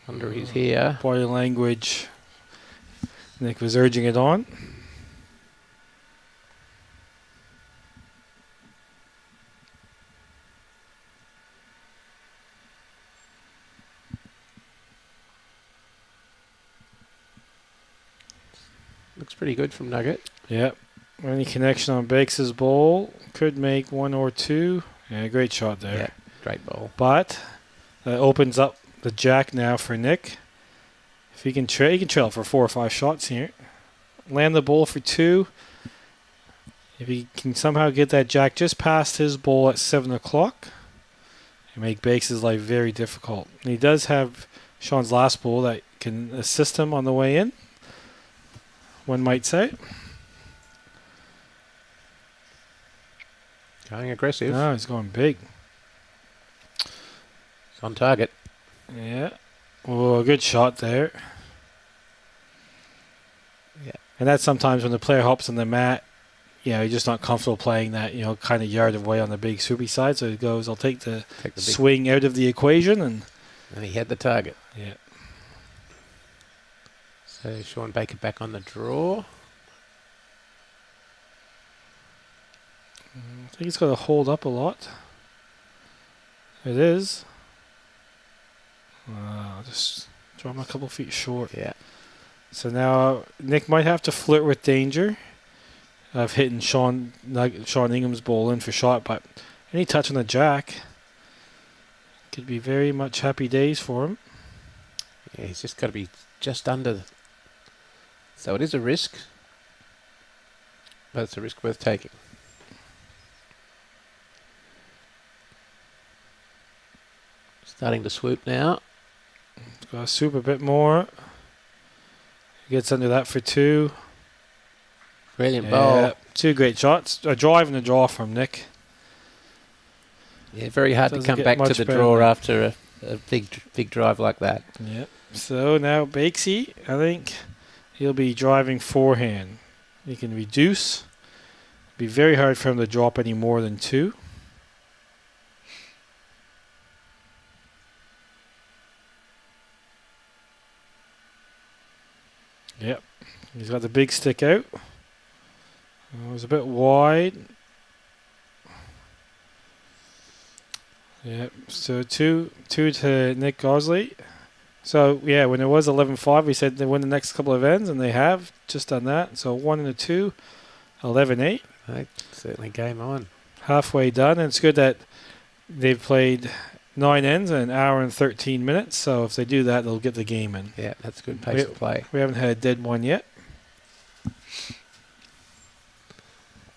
Wonder he's here. Body language. Nick was urging it on. Looks pretty good from Nugget. Yep. Any connection on Bakes' ball. Could make 1 or 2. Yeah, great shot there. Yeah, great ball. But that opens up the jack now for Nick. If he can trail for 4 or 5 shots here. Land the ball for 2. If he can somehow get that jack just past his ball at 7 o'clock, and make Bakes' life very difficult. And he does have Sean's last ball that can assist him on the way in, one might say. Going aggressive. No, he's going big. It's on target. Yeah. Oh, a good shot there. Yeah. And that's sometimes when the player hops on the mat, you're just not comfortable playing that, kind of yard away on the big soupy side. So he goes, I'll take the swing out of the equation. And he had the target. Yeah. So Sean Baker back on the draw. I think he's got to hold up a lot. It is. Just draw him a couple feet short. Yeah. So now Nick might have to flirt with danger of hitting Sean Ingham's ball in for shot, but any touch on the jack could be very much happy days for him. Yeah, he's just got to be just under. So it is a risk, but it's a risk worth taking. Starting to swoop now. Got to swoop a bit more. Gets under that for 2. Brilliant ball. 2 great shots. A drive and a draw from Nick. Yeah, very hard to Doesn't come get back to much the better draw than- after a big drive like that. Yep. So now Bakesy, I think he'll be driving forehand. He can reduce. Be very hard for him to drop any more than 2. Yep. He's got the big stick out. It was a bit wide. Yep. So two to Nic Gosley. So yeah, when it was 11-5, we said they win the next couple of ends, and they have just done that. So 1 and a 2, 11-8. Certainly game on. Halfway done, and it's good that they've played 9 ends in an hour and 13 minutes. So if they do that, they'll get the game in. Yeah, that's a good pace of play. We haven't had a dead one yet.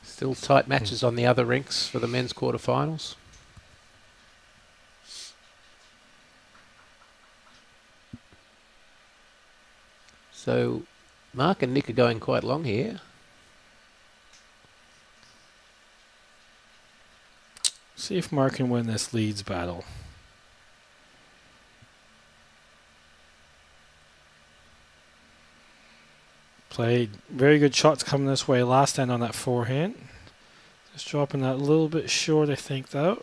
Still tight matches on the other rinks for the men's quarterfinals. So Mark and Nick are going quite long here. See if Mark can win this Leeds battle. Played very good shots coming this way last end on that forehand. Just dropping that a little bit short, I think, though.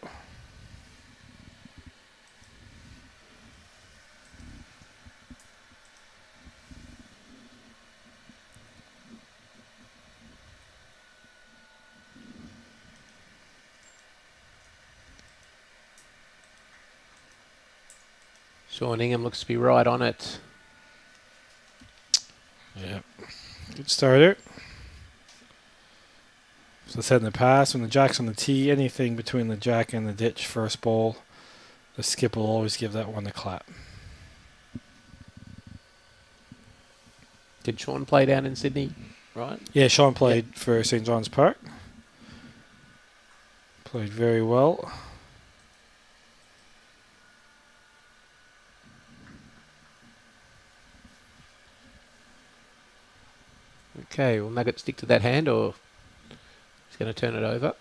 Sean Ingham looks to be right on it. Yeah. Good starter. So I said in the past, when the jack's on the tee, anything between the jack and the ditch first ball, the skip will always give that one the clap. Did Sean play down in Sydney, right? Yeah, Sean played for St. John's Park. Played very well. Okay, will Nugget stick to that hand, or he's going to turn it over?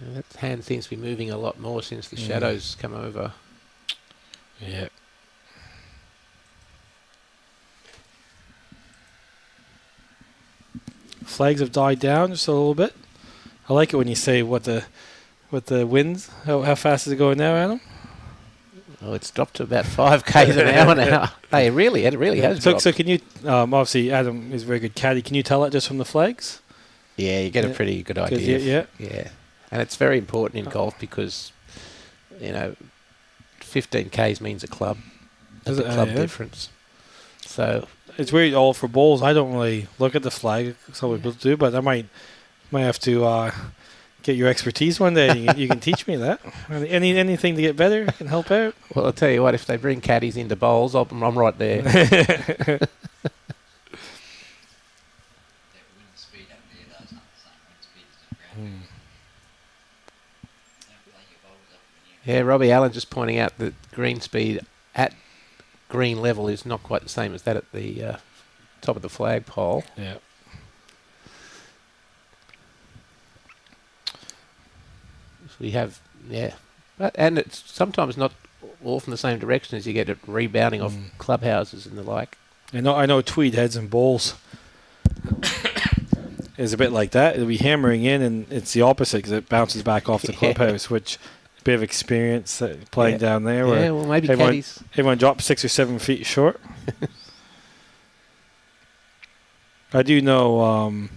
That hand seems to be moving a lot more since the shadows come over. Yeah. Flags have died down just a little bit. I like it when you say what the winds. How fast is it going now, Adam? Oh, it's dropped to about 5 k's an hour now. Hey, it really has dropped. So can you? Obviously, Adam is a very good caddy. Can you tell it just from the flags? Yeah, you get a pretty good idea. Yeah. And it's very important in golf because, 15 k's means a club. That's a club difference. So it's weird all for bowls. I don't really look at the flag. Some people do, but I might have to get your expertise one day. You can teach me that. Anything to get better can help out. Well, I'll tell you what. If they bring caddies into bowls, I'm right there. Yeah, Robbie Allen just pointing out that green speed at green level is not quite the same as that at the top of the flagpole. Yeah. We have, and it's sometimes not all from the same direction as you get it rebounding off clubhouses and the like. I know Tweed heads and bowls is a bit like that. It'll be hammering in, and it's the opposite because it bounces back off the clubhouse, which a bit of experience playing down there. Yeah, well, maybe caddies. Everyone drops 6 or 7 feet short. I do know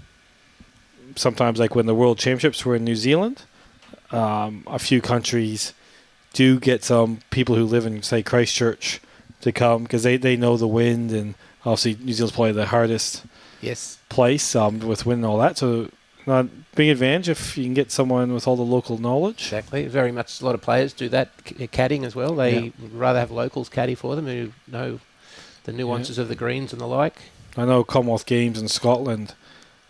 sometimes, like when the World Championships were in New Zealand, a few countries do get some people who live in, say, Christchurch to come because they know the wind, and obviously New Zealand's probably the hardest place with wind and all that. So not a big advantage if you can get someone with all the local knowledge. Exactly. Very much a lot of players do that caddying as well. They rather have locals caddy for them who know the nuances of the greens and the like. I know Commonwealth Games in Scotland,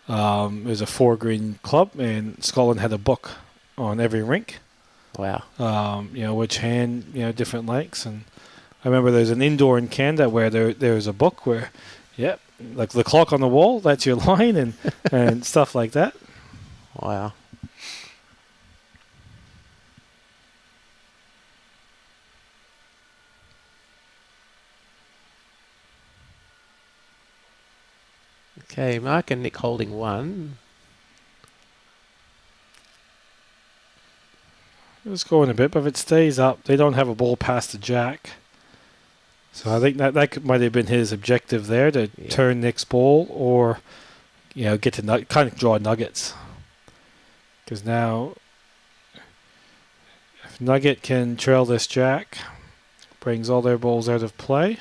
there's a 4-green club, and Scotland had a book on every rink. Wow. Which hand, different lengths. And I remember there's an indoor in Canada where there's a book where, like the clock on the wall, that's your line, and stuff like that. Wow. Okay, Mark and Nick holding 1. was going a bit, but if it stays up, they don't have a ball past the jack. So I think that might have been his objective there, to turn Nic's ball, or get to kind of draw nuggets. Because now, if Nugget can trail this jack, brings all their balls out of play.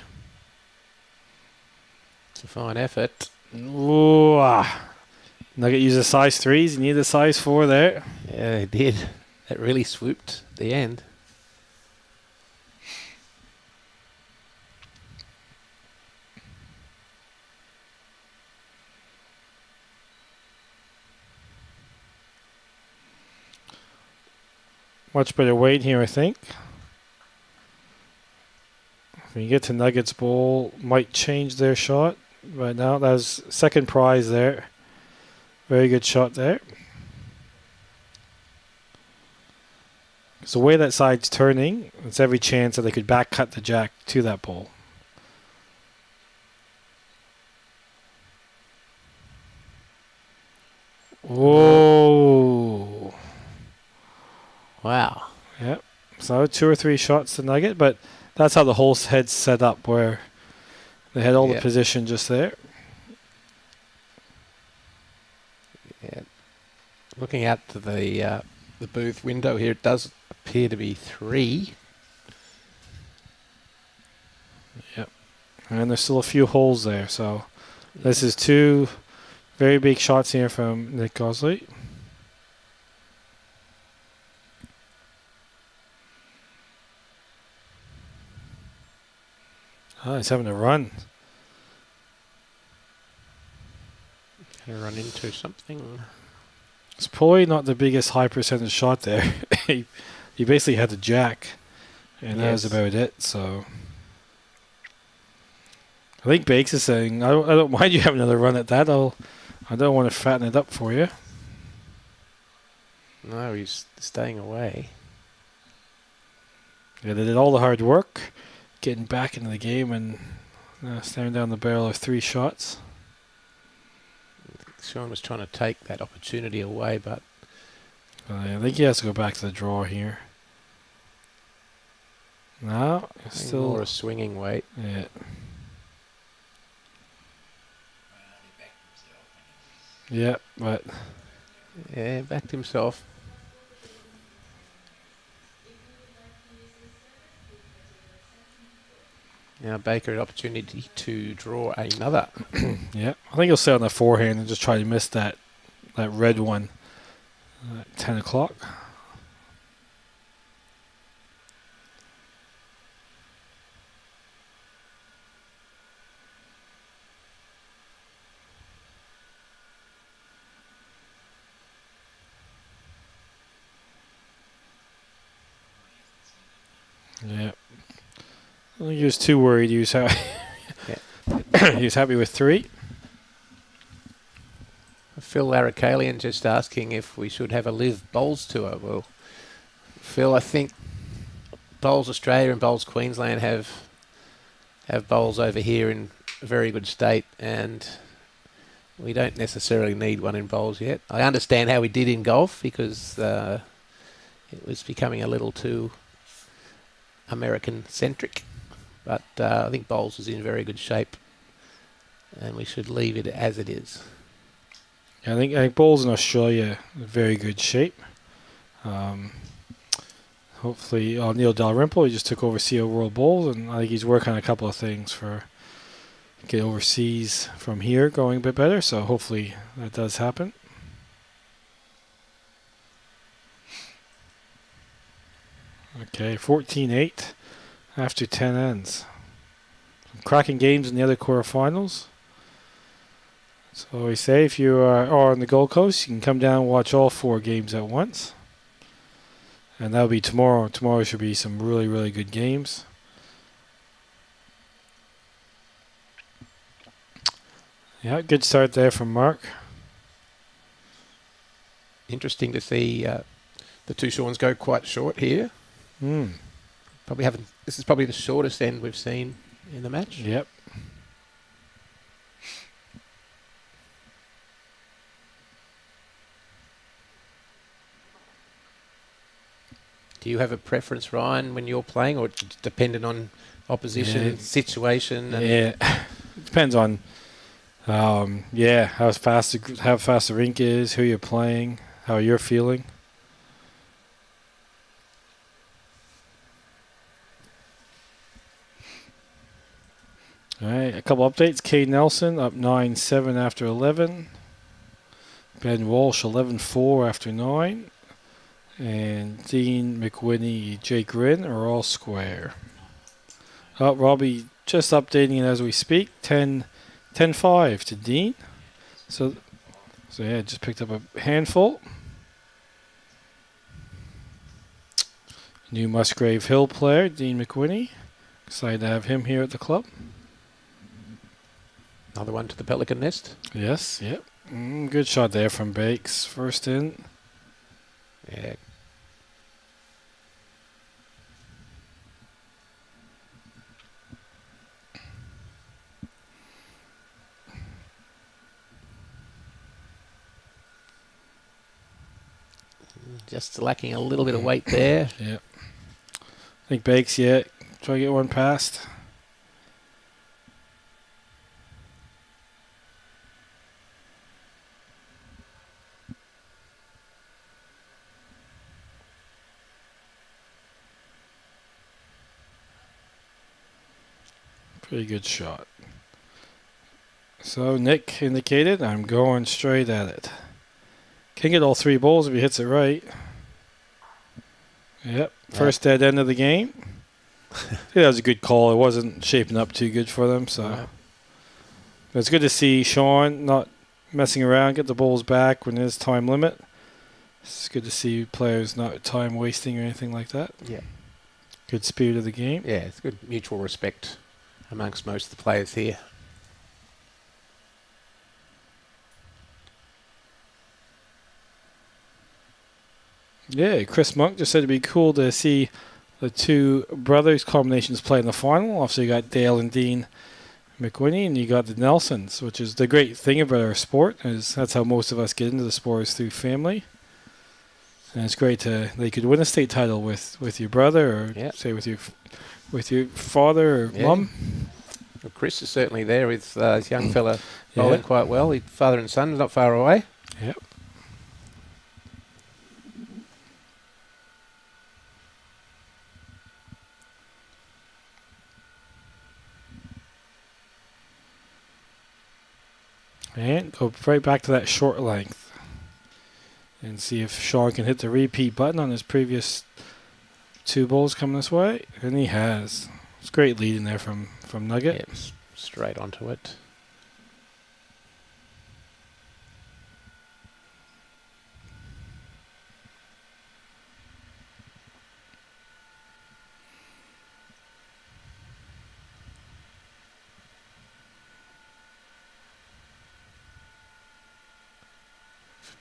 It's a fine effort. Ooh, Nugget uses size 3s. He needed a size 4 there. Yeah, it did. That really swooped at the end. Much better weight here, I think. When you get to Nuggets ball, might change their shot. But now that's second prize there. Very good shot there. So the way that side's turning, it's every chance that they could back cut the jack to that ball. Whoa. Wow. Yep. So 2 or 3 shots to Nugget, but that's how the whole head's set up, where they had all the position just there. Yeah. Looking out to the booth window here, it does appear to be 3. Yep. And there's still a few holes there, so this is 2 very big shots here from Nic Gosley. Oh, he's having a run. Going to run into something. It's probably not the biggest high percentage shot there. he basically had the jack, and that was about it. So I think Bakes is saying, I don't mind you having another run at that. I don't want to fatten it up for you. No, he's staying away. Yeah, they did all the hard work, getting back into the game, and staring down the barrel of 3 shots. Sean was trying to take that opportunity away, but I think he has to go back to the draw here. No, still more a swinging weight. Yeah. Yeah, but Yeah, backed himself. Now Baker an opportunity to draw another. yeah, I think he'll stay on the forehand and just try to miss that red one at 10 o'clock. Yeah. I think he was too worried. He was, he was happy with 3. Phil Arakalian just asking if we should have a Live Bowls tour. Well, Phil, I think Bowls Australia and Bowls Queensland have bowls over here in a very good state, and we don't necessarily need one in bowls yet. I understand how we did in golf, because it was becoming a little too American-centric. But I think bowls is in very good shape, and we should leave it as it is. Yeah, I think bowls in Australia are in very good shape. Hopefully, Neil Dalrymple, he just took over CEO World Bowls, and I think he's working on a couple of things for get overseas from here going a bit better. So hopefully that does happen. Okay, 14-8 after 10 ends. Some cracking games in the other quarterfinals. So we say if you are on the Gold Coast, you can come down and watch all 4 games at once. And that'll be tomorrow. Tomorrow should be some really, really good games. Yeah, good start there from Mark. Interesting to see the 2 Seans go quite short here. Probably haven't. This is probably the shortest end we've seen in the match. Yep. Do you have a preference, Ryan, when you're playing, or dependent on opposition situation? And Yeah, it depends on how fast the rink is, who you're playing, how you're feeling. All right, a couple updates. Cade Nelson up 9-7 after 11. Ben Walsh 11-4 after 9. And Dean McWhinney, Jake Rinn are all square. Oh, Robbie just updating it as we speak. 10-5 to Dean. So yeah, just picked up a handful. New Musgrave Hill player, Dean McWhinney. Excited to have him here at the club. another one to the Pelican Nest. Yes, yep. Good shot there from Bakes. First in. Yeah. Just lacking a little bit of weight there. Yep. I think Bakes, try to get one past. Pretty good shot. So Nick indicated I'm going straight at it. Can get all 3 balls if he hits it right. Yep. First dead end of the game. I think that was a good call. It wasn't shaping up too good for them, so. Right. But it's good to see Sean not messing around, get the balls back when there's time limit. It's good to see players not time wasting or anything like that. Yeah. Good spirit of the game. Yeah, it's good mutual respect amongst most of the players here. Yeah, Chris Monk just said it'd be cool to see the 2 brothers combinations play in the final. Obviously, you got Dale and Dean McWhinney, and you got the Nelsons, which is the great thing about our sport. Is that's how most of us get into the sport, is through family. And it's great they could win a state title with your brother, or say with your father or mum. Well, Chris is certainly there with his young fella bowling quite well. His father and son not far away. Yep. And go right back to that short length. And see if Sean can hit the repeat button on his previous 2 balls coming this way. And he has. It's great leading there from Nugget. Yep, straight onto it.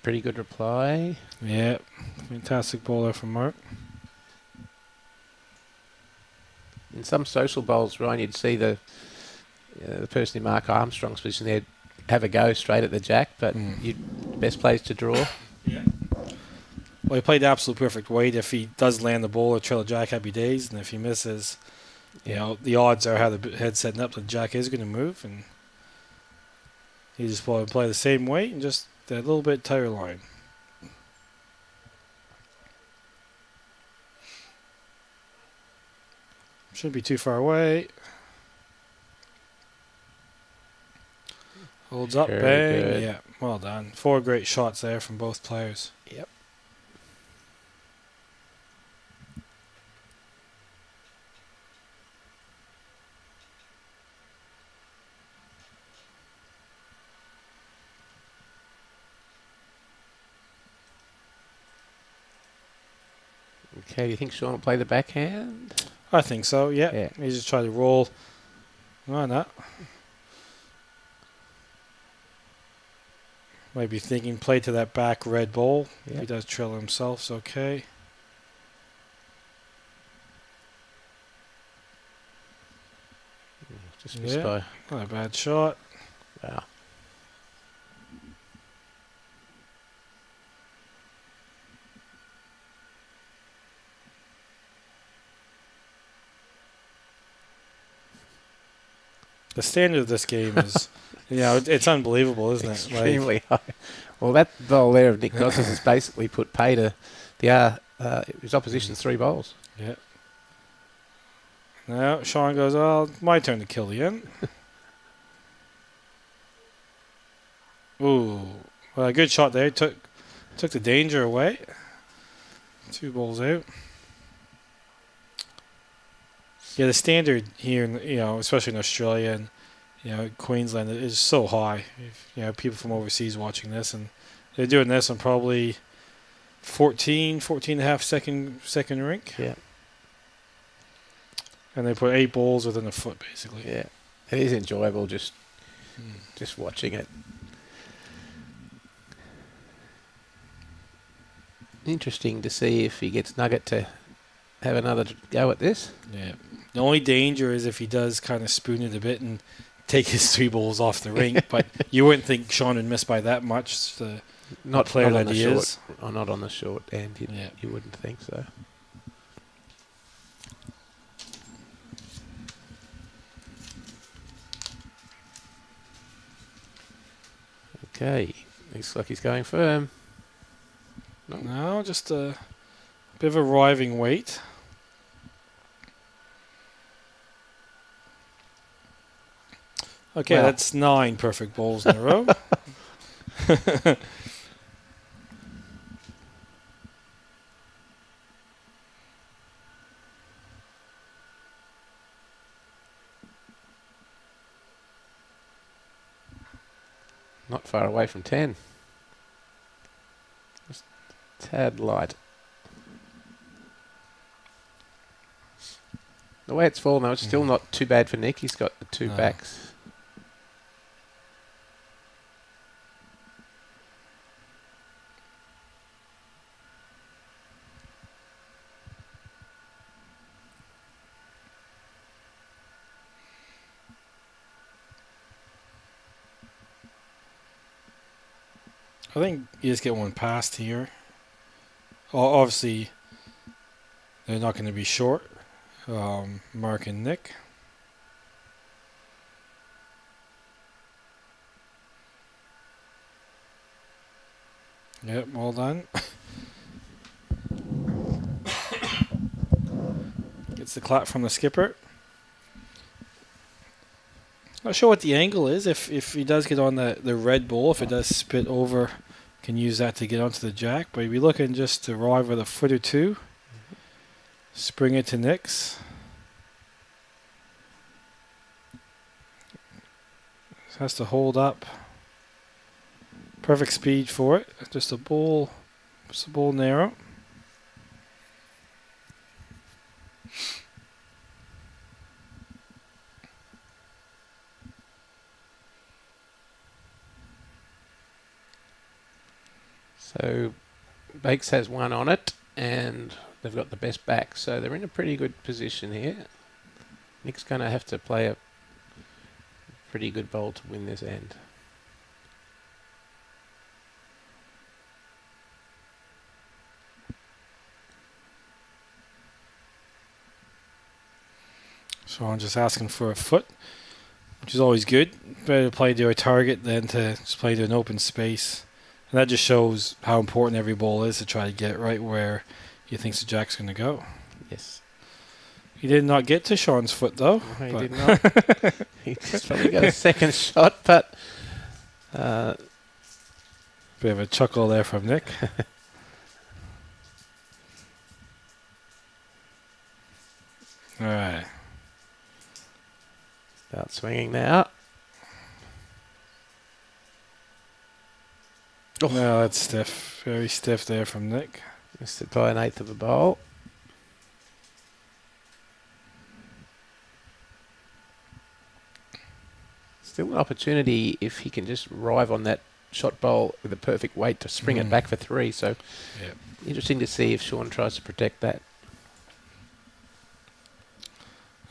Pretty good reply. Yeah, fantastic ball there from Mark. In some social bowls, Ryan, you'd see the person in Mark Armstrong's position there have a go straight at the jack, but best place to draw. Yeah. Well, he played absolute perfect weight. If he does land the ball, or trail the jack, happy days. And if he misses, the odds are how the head's setting up, the jack is going to move, and he just play the same weight and just that little bit tighter line. Shouldn't be too far away. Holds up, Very bang. good. Yeah, well done. 4 great shots there from both players. Yep. Okay, do you think Sean will play the backhand? I think so, yeah. He just tried to roll. Why not? Might be thinking play to that back red ball. Yep. If he does trail himself, it's okay. Just missed by. Not a bad shot. Wow. The standard of this game is, it's unbelievable, isn't it? Extremely high. Well, that bowl there of Nic Gosley's has basically put pay to his opposition's 3 bowls. Yeah. Now Sean goes, "Oh, my turn to kill the end." Ooh, well, a good shot there. Took the danger away. 2 balls out. Yeah, the standard here, especially in Australia and Queensland, is so high. If, people from overseas watching this, and they're doing this on probably 14 and a half second rink. Yeah. And they put 8 balls within a foot, basically. Yeah, it is enjoyable just watching it. Interesting to see if he gets Nugget to have another go at this. Yeah. The only danger is if he does kind of spoon it a bit and take his 3 balls off the rink, but you wouldn't think Sean would miss by that much. The player that he is. Or not on the short end. You wouldn't think so. Okay, looks like he's going firm. No, just a bit of a riving weight. Okay, Wow. That's 9 perfect balls in a row. Not far away from 10. Just a tad light. The way it's fallen, though, it's still not too bad for Nick. He's got the 2 backs. I think you just get one past here. Obviously, they're not going to be short. Mark and Nick. Yep, well done. Gets the clap from the skipper. Not sure what the angle is. If he does get on the red ball, if it does spit over, can use that to get onto the jack. But he'd be looking just to arrive with a foot or 2. Spring it to Nick's. Has to hold up. Perfect speed for it. Just a ball narrow. So Bakes has 1 on it, and they've got the best back, so they're in a pretty good position here. Nick's going to have to play a pretty good bowl to win this end. So I'm just asking for a foot, which is always good. Better to play to a target than to just play to an open space. And that just shows how important every ball is to try to get right where you think the jack's going to go. Yes. He did not get to Sean's foot, though. No, he did not. He just probably got a second shot, but... Bit of a chuckle there from Nick. All right. Start swinging now. Oh. No, that's stiff. Very stiff there from Nick. Missed it by 1/8 of a bowl. Still an opportunity if he can just arrive on that shot bowl with a perfect weight to spring it back for 3. So interesting to see if Sean tries to protect that.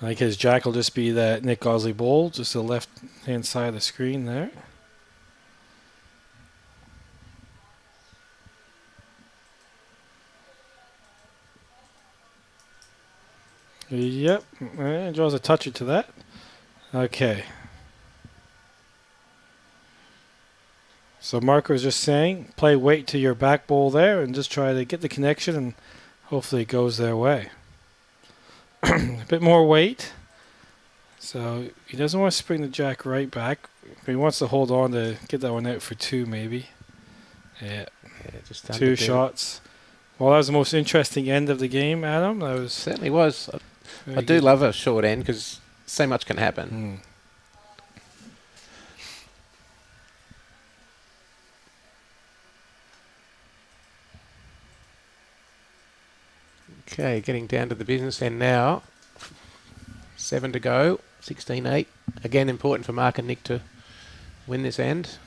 I think his jack will just be that Nic Gosley ball, just the left-hand side of the screen there. Yep, draws a toucher to that. Okay. So Mark was just saying, play weight to your back bowl there and just try to get the connection and hopefully it goes their way. A bit more weight. So he doesn't want to spring the jack right back. But he wants to hold on to get that one out for 2 maybe. Yeah, just 2 shots. Well, that was the most interesting end of the game, Adam. That was certainly was. I do good. love a short end because so much can happen. Okay, getting down to the business end now. 7 to go, 16-8. Again, important for Mark and Nick to win this end.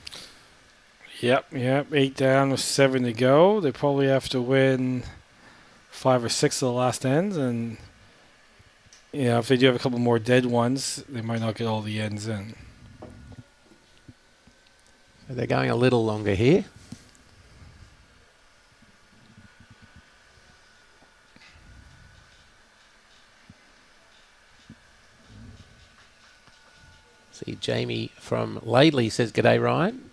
Yep. 8 down with 7 to go. They probably have to win 5 or 6 of the last ends, and if they do have a couple more dead ones, they might not get all the ends in. So they're going a little longer here. See, Jamie from Laidley says, "G'day, Ryan.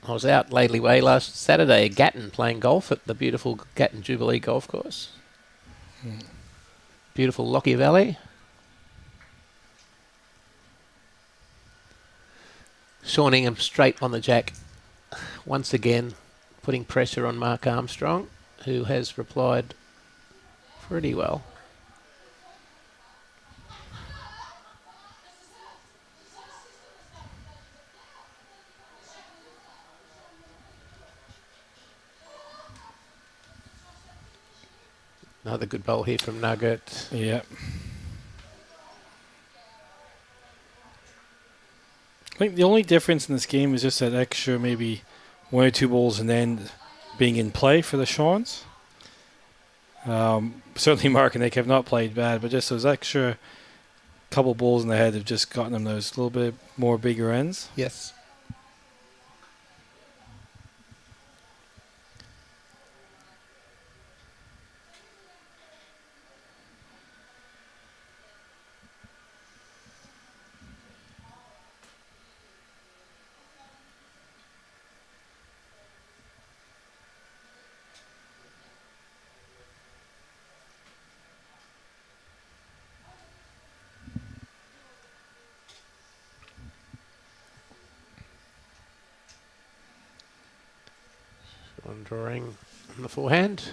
I was out Laidley Way last Saturday at Gatton playing golf at the beautiful Gatton Jubilee Golf Course. Beautiful Lockyer Valley." Sean Ingham straight on the jack. Once again, putting pressure on Mark Armstrong, who has replied pretty well. Another good bowl here from Nugget. Yep. I think the only difference in this game is just that extra maybe 1 or 2 balls and then being in play for the Shawns. Certainly Mark and Nick have not played bad, but just those extra couple balls in the head have just gotten them those little bit more bigger ends. Yes. On drawing on the forehand.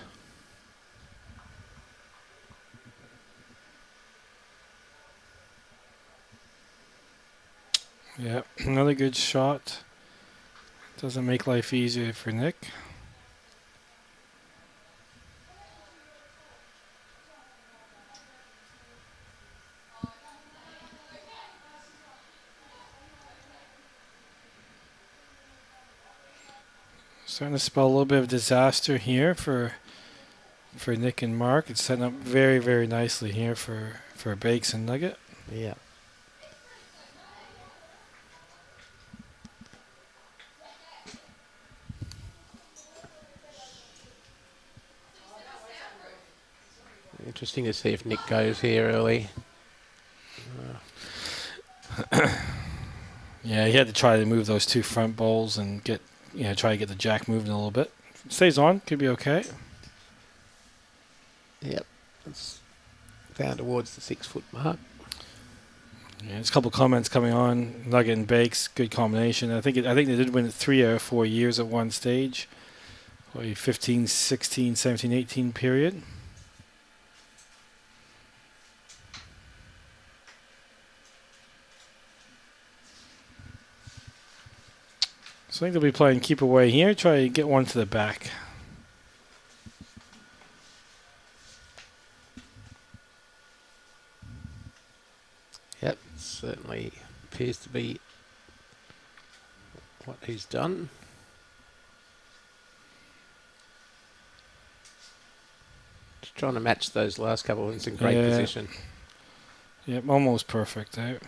Yeah, another good shot. Doesn't make life easier for Nick. Starting to spell a little bit of disaster here for Nick and Mark. It's setting up very, very nicely here for Bakes and Nugget. Yeah. Interesting to see if Nick goes here early. Yeah, he had to try to move those 2 front bowls and try to get the jack moving a little bit. Stays on, could be okay. Yep. It's down towards the 6-foot mark. Yeah, there's a couple comments coming on. Nugget and Bakes, good combination. I think they did win it 3 out of 4 years at one stage. 15, 16, 17, 18 period. So I think they'll be playing keep away here. Try to get one to the back. Yep, certainly appears to be what he's done. Just trying to match those last couple of ones in great position. Yep, almost perfect out.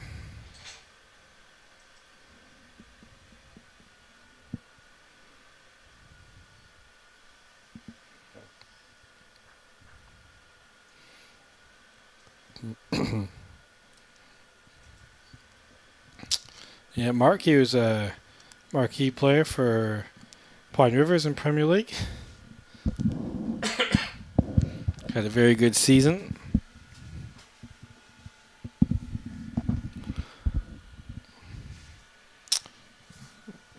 Yeah, Mark, he was marquee player for Pine Rivers in Premier League. Had a very good season.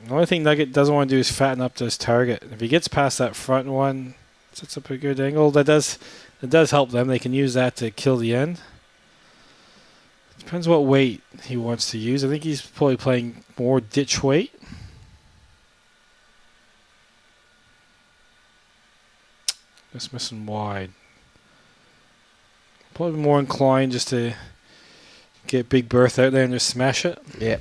The only thing Nugget doesn't want to do is fatten up this target. If he gets past that front one, sets up a good angle. It does help them. They can use that to kill the end. Depends what weight he wants to use. I think he's probably playing more ditch weight. Just missing wide. Probably more inclined just to get Big Berth out there and just smash it. Yeah.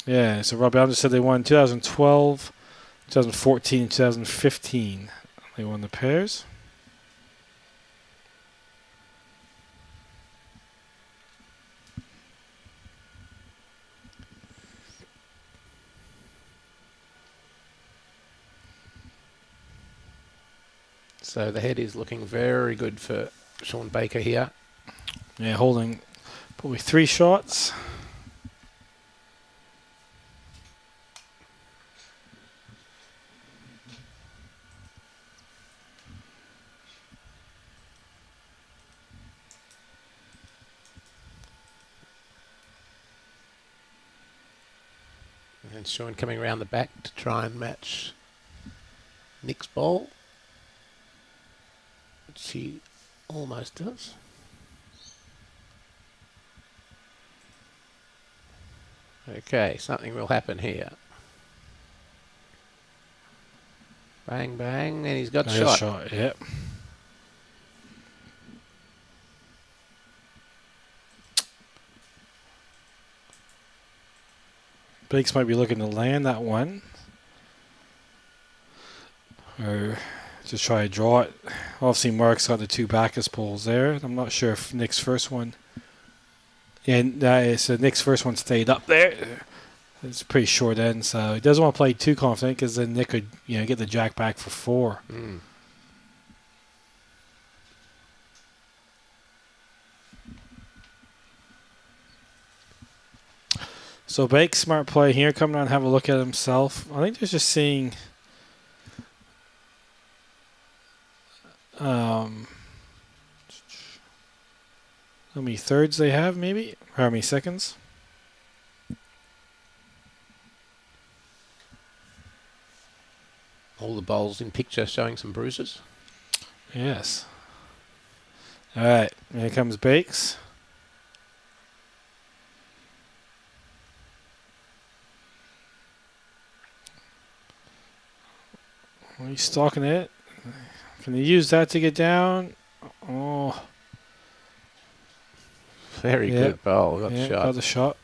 Yeah, so Rob Allen just said they won 2012, 2014, and 2015. They won the pairs. So the head is looking very good for Sean Baker here. Yeah, holding probably 3 shots. And Sean coming around the back to try and match Nick's bowl, which he almost does. Okay, something will happen here. Bang, bang, and he's got Nice shot. Yep. Bakes might be looking to land that one. Or just try to draw it. Obviously, Mark's got the 2 Bacchus poles there. I'm not sure if Nick's first one... Yeah, so Nick's first one stayed up there. It's pretty short end, so he doesn't want to play too confident because then Nick could, get the jack back for 4. Mm. So Bake, smart play here, coming on and have a look at himself. I think they're just seeing how many thirds they have, maybe? Or how many seconds? All the bowls in picture showing some bruises. Yes. All right, here comes Bakes. He's stalking it. Can he use that to get down? Oh. Very good bowl. Got the shot. Got the shot.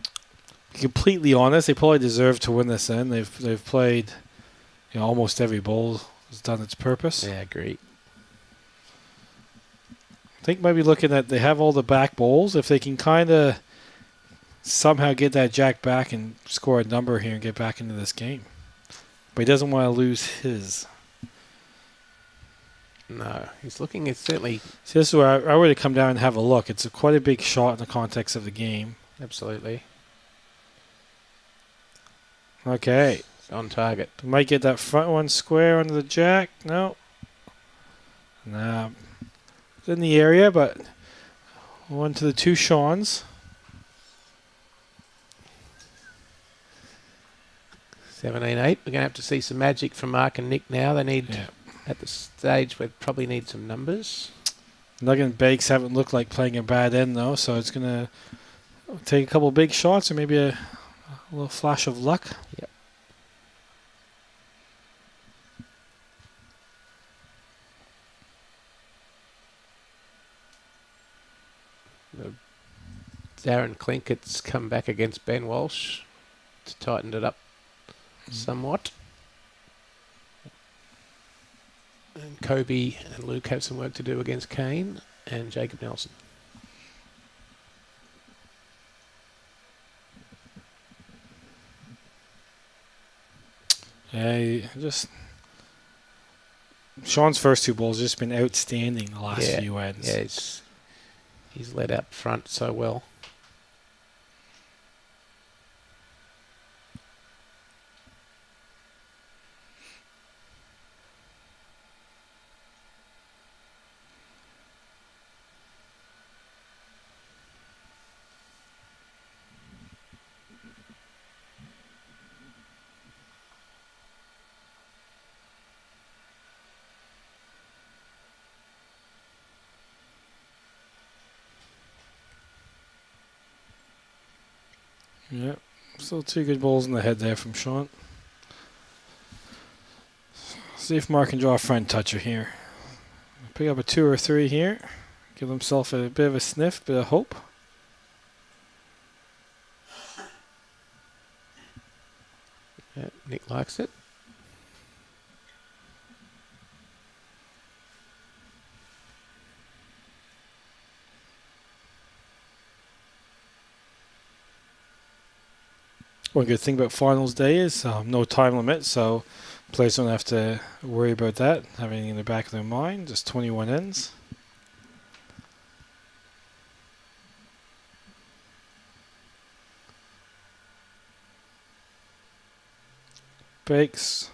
To be completely honest, they probably deserve to win this end. They've played, almost every bowl has done its purpose. Yeah, agree. I think maybe looking at they have all the back bowls. If they can kind of somehow get that jack back and score a number here and get back into this game. But he doesn't want to lose his. No, he's looking at certainly... See, this is where I would come down and have a look. It's quite a big shot in the context of the game. Absolutely. Okay. It's on target. Might get that front one square under the jack. No. Nah. It's in the area, but one to the 2 Seans. 17-8. We're going to have to see some magic from Mark and Nick now. They need, at the stage, we probably need some numbers. Nugget and Bakes haven't looked like playing a bad end, though, so it's going to take a couple big shots or maybe a little flash of luck. Yep. Darren Clinkett's come back against Ben Walsh to tighten it up somewhat. And Kobe and Luke have some work to do against Kane and Jacob Nelson. Yeah, Sean's first 2 bowls just been outstanding the last few ends. Yeah, He's led out front so well. Yep. Still 2 good balls in the head there from Sean. See if Mark can draw a front toucher here. Pick up a 2 or 3 here. Give himself a bit of a sniff, bit of hope. Yeah, Nick likes it. One good thing about finals day is no time limit, so players don't have to worry about that, having in the back of their mind. Just 21 ends. Bakes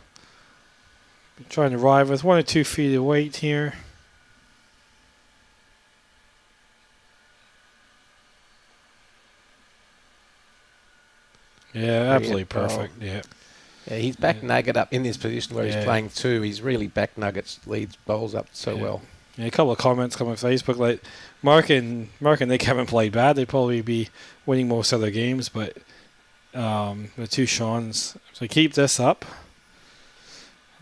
trying to ride with 1 or 2 feet of weight here. Yeah, absolutely perfect. Yeah. Yeah, he's back Nugget up in this position where he's playing 2. He's really back Nuggets, leads bowls up so well. Yeah, a couple of comments coming on Facebook like Mark and Nick haven't played bad. They'd probably be winning most of their games, but the 2 Seans, so keep this up.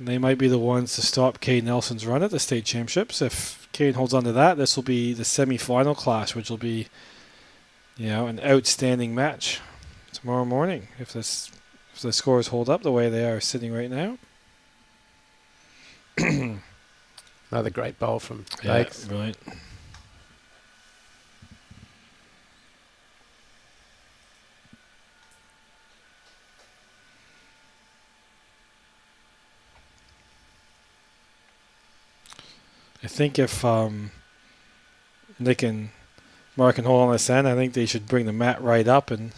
They might be the ones to stop Cade Nelson's run at the state championships. If Cade holds on to that, this will be the semi-final clash, which will be, an outstanding match tomorrow morning if the scores hold up the way they are sitting right now. Another great bowl from Bakes. Yeah, brilliant. I think if Nick and Mark can hold on this end, I think they should bring the mat right up and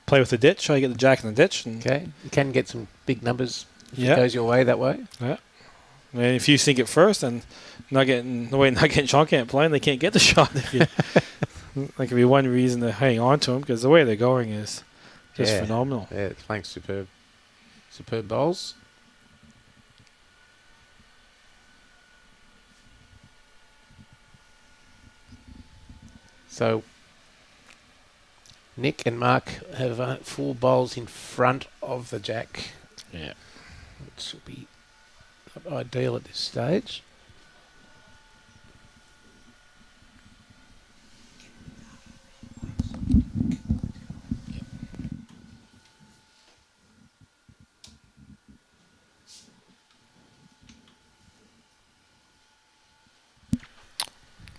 play with the ditch. Try to get the jack in the ditch. And Okay, you can get some big numbers if it goes your way that way. Yeah. And if you sink it first, and Nugget and Sean can't play, and they can't get the shot. That could be one reason to hang on to them, because the way they're going is just phenomenal. Yeah, it's playing superb bowls. So Nick and Mark have 4 bowls in front of the jack. Yeah. Which will be not ideal at this stage.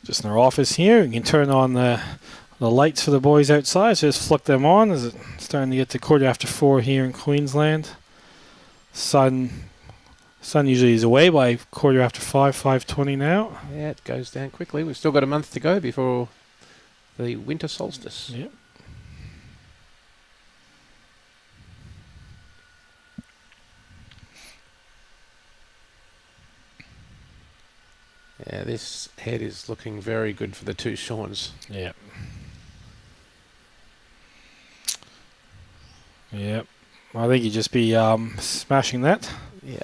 Just in our office here, you can turn on the lights for the boys outside. So just flick them on as it's starting to get to 4:15 here in Queensland. Sun usually is away by 5:15, 5:20 now. Yeah, it goes down quickly. We've still got a month to go before the winter solstice. Yep. Yeah, this head is looking very good for the 2 Seans. Yep. Yep. I think you'd just be smashing that. Yeah.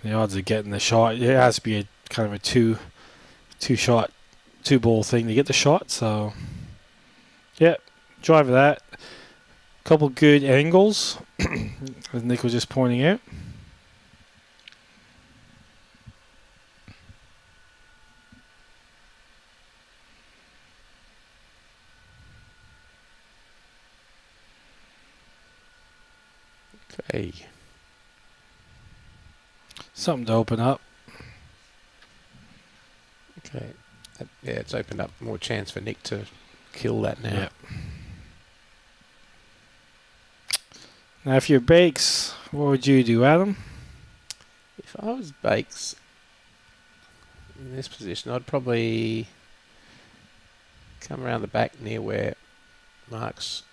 The odds of getting the shot, it has to be a kind of a two shot, 2 ball thing to get the shot. So, yeah, drive that. Couple good angles, as Nick was just pointing out. Okay. Something to open up. Okay. Yeah, it's opened up more chance for Nick to kill that now. Yep. Now, if you're Bakes, what would you do, Adam? If I was Bakes in this position, I'd probably Come around the back near where Mark's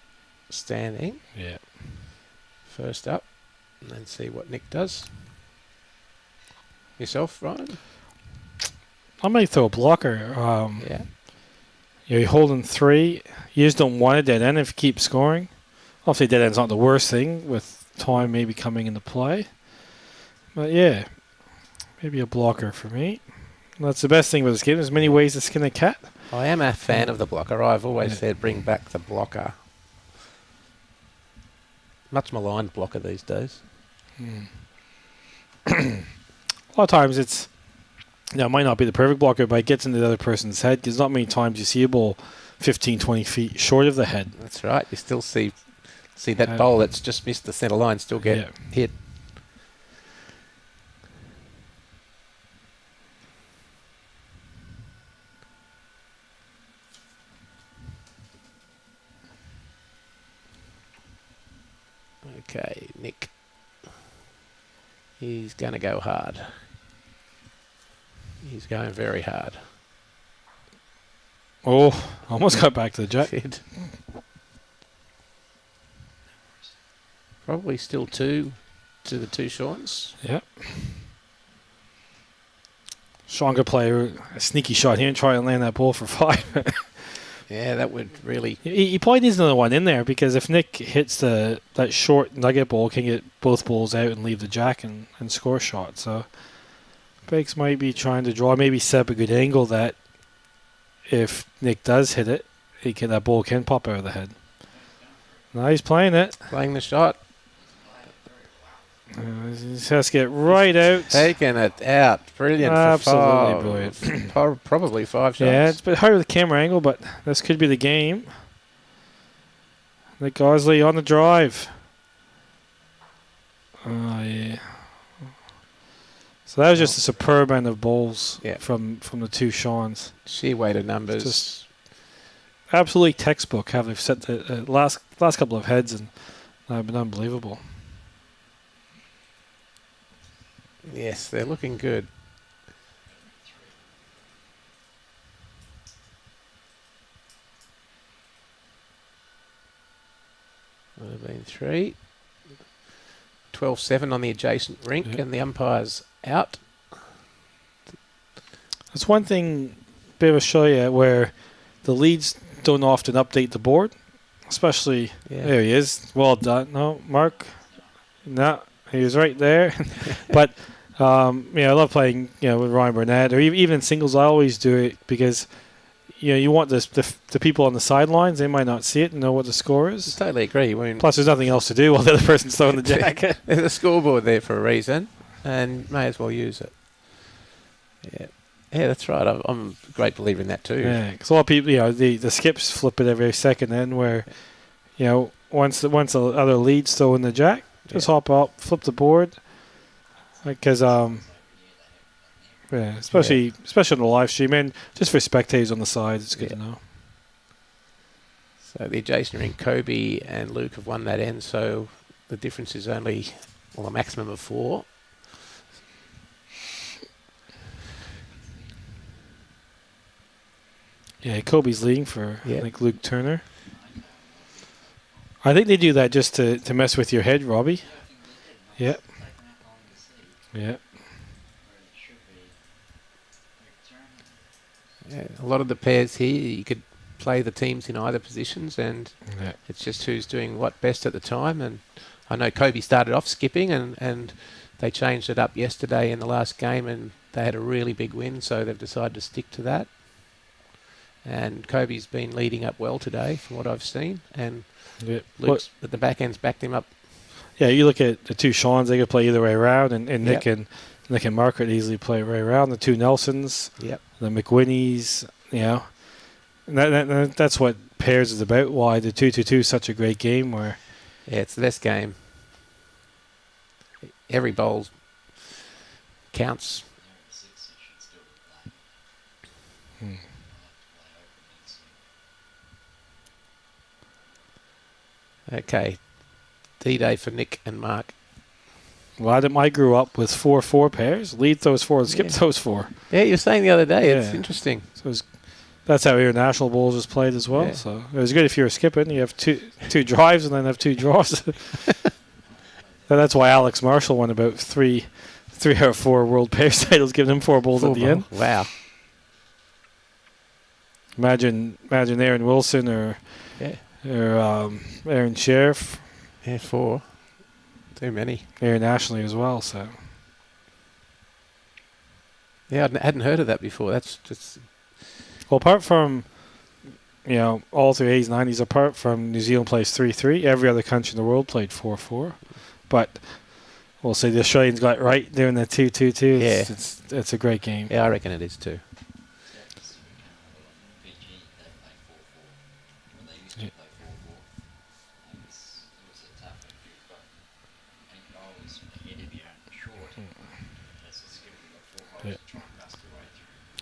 standing. Yeah. First up. And then see what Nick does. Yourself, Ryan? I might throw a blocker. Yeah. You're holding 3. You just don't want a dead end if you keep scoring. Obviously, dead end's not the worst thing with time maybe coming into play. But yeah, maybe a blocker for me. That's the best thing with this game. There's many ways to skin a cat. I am a fan of the blocker. I've always said bring back the blocker. Much maligned blocker these days. A lot of times it's, it might not be the perfect blocker, but it gets into the other person's head because not many times you see a ball 15, 20 feet short of the head. That's right. You still see that bowl that's just missed the centre line still get hit. Okay, Nick. He's going to go hard. He's going very hard. Oh, almost got back to the jack. Probably still 2 to the 2 Seans. Yep. Sean could play a sneaky shot here and try and land that ball for 5. Yeah, that would really... He probably needs another one in there because if Nick hits that short nugget ball, can get both balls out and leave the jack and score a shot. So Bakes might be trying to draw, maybe set up a good angle that if Nick does hit it, that ball can pop out of the head. Now he's playing it. Playing the shot. He just has to get right out. Taking it out. Brilliant. Absolutely for brilliant. Probably 5 shots. Yeah, it's a bit hard with the camera angle, but this could be the game. Nic Gosley on the drive. Oh, yeah. So that was just a superb end of bowls from the 2 Seans. Sheer weight of numbers. Just absolutely textbook how they've set the last couple of heads, and they've been unbelievable. Yes, they're looking good. Would have been 3. 12-7 on the adjacent rink, and the umpire's out. That's one thing, bit of a show you, where the leads don't often update the board, especially there he is. Well done. No, Mark. No, he was right there. But I love playing with Ryan Burnett, or even in singles. I always do it because you want the people on the sidelines. They might not see it and know what the score is. I totally agree. Plus, there's nothing else to do while the other person's throwing the jack. There's a scoreboard there for a reason, and may as well use it. Yeah, that's right. I'm a great believer in that too. Yeah, because a lot of people, the skips flip it every second. Then where, once the other leads throw in the jack, just hop up, flip the board. Because especially on the live stream, and just for spectators on the side, it's good to know. So the adjacent ring, Kobe and Luke have won that end, so the difference is only a maximum of 4. Yeah, Kobe's leading for I think Luke Turner. I think they do that just to mess with your head, Robbie. Yep. Yeah. Yeah, a lot of the pairs here, you could play the teams in either positions, and it's just who's doing what best at the time. And I know Kobe started off skipping, and they changed it up yesterday in the last game, and they had a really big win, so they've decided to stick to that. And Kobe's been leading up well today, from what I've seen, and Luke's at the back end's backed him up. Yeah, you look at the 2 Seans; they could play either way around, and Nick and Mark could easily play right around. The 2 Nelsons, the McWhinneys, and that's what pairs is about. Why the 2-2-2 is such a great game. Where it's the best game. Every bowl counts. Okay, D-Day for Nick and Mark. Well, I grew up with 4-4 pairs. Lead those 4 and skip those 4. Yeah, you were saying the other day. It's interesting. So That's how international bowls is played as well. Yeah. So it was good if you were skipping. You have two drives and then have 2 draws. And that's why Alex Marshall won about 3 or 4 World Pairs titles, giving him 4 bowls at the end. Wow. Imagine Aaron Wilson or Aaron Sheriff. Yeah, 4. Too many. Internationally as well. So yeah, I hadn't heard of that before. That's just well, apart from all through 80s, 90s, apart from New Zealand plays 3-3, every other country in the world played 4-4. But we'll say the Australians got it right doing the 2-2-2. Yeah. It's a great game. yeah, I reckon it is too.